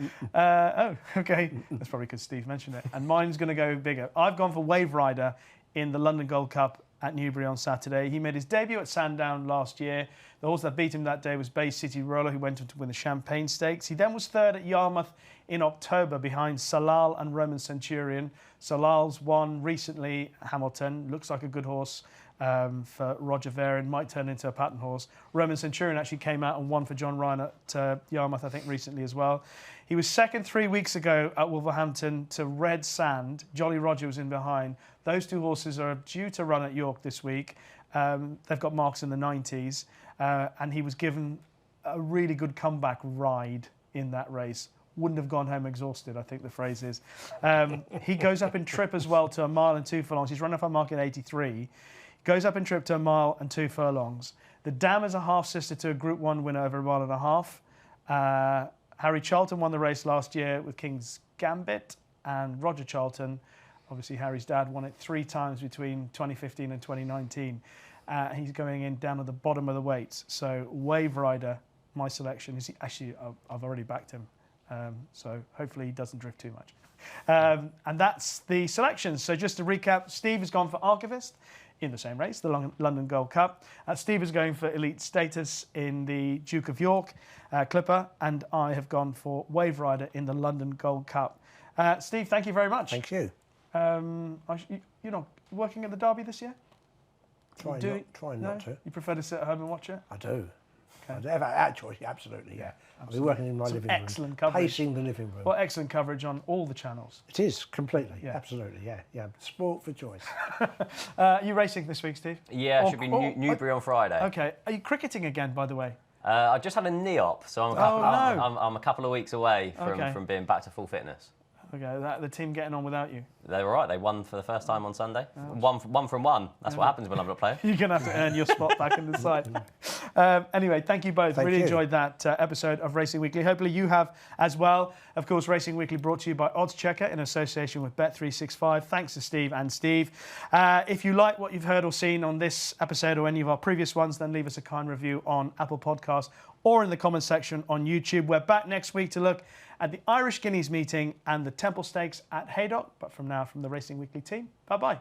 Okay. That's probably because Steve mentioned it. And mine's going to go bigger. I've gone for Wave Rider in the London Gold Cup at Newbury on Saturday. He made his debut at Sandown last year. The horse that beat him that day was Bay City Roller, who went on to win the Champagne Stakes. He then was third at Yarmouth in October behind Salal and Roman Centurion. Salal's won recently Hamilton. Looks like a good horse for Roger Varon. Might turn into a pattern horse. Roman Centurion actually came out and won for John Ryan at Yarmouth, I think, recently as well. He was second 3 weeks ago at Wolverhampton to Red Sand. Jolly Roger was in behind. Those 2 horses are due to run at York this week. They've got marks in the 90s. And he was given a really good comeback ride in that race. Wouldn't have gone home exhausted, I think the phrase is. He goes up in trip as well to 1 mile and 2 furlongs. He's run off a mark in 83. Goes up in trip to 1 mile and 2 furlongs. The Dam is a half-sister to a Group 1 winner over 1.5 miles. Harry Charlton won the race last year with King's Gambit, and Roger Charlton, obviously Harry's dad, won it 3 times between 2015 and 2019. He's going in down at the bottom of the weights. So Wave Rider, my selection. Is he, actually, I've already backed him. So hopefully he doesn't drift too much. And that's the selections. So just to recap, Steve has gone for Archivist in the same race, the London Gold Cup. Steve is going for Elite Status in the Duke of York Clipper. And I have gone for Wave Rider in the London Gold Cup. Steve, thank you very much. Thank you. You're not working at the Derby this year? Trying not to. You prefer to sit at home and watch it? I do. Okay. I do. If I had choice, absolutely, yeah. I'll be working in my living room. Excellent coverage. Pacing the living room. Well, excellent coverage on all the channels. It is, completely. Yeah. Absolutely, yeah. Yeah. Sport for choice. Are you racing this week, Steve? Yeah, it should be Newbury on Friday. Okay. Are you cricketing again, by the way? I just had a knee op, so I'm a couple of weeks away from being back to full fitness. Okay, the team getting on without you. They were right. They won for the first time on Sunday. One from one. That's what happens when I'm not playing. You're going to have to earn your spot back in the side. Anyway, thank you both. Really enjoyed that episode of Racing Weekly. Hopefully you have as well. Of course, Racing Weekly brought to you by oddschecker in association with Bet365. Thanks to Steve and Steve. If you like what you've heard or seen on this episode or any of our previous ones, then leave us a kind review on Apple Podcasts or in the comments section on YouTube. We're back next week to look at the Irish Guineas meeting and the Temple Stakes at Haydock. But from now, from the Racing Weekly team, bye-bye.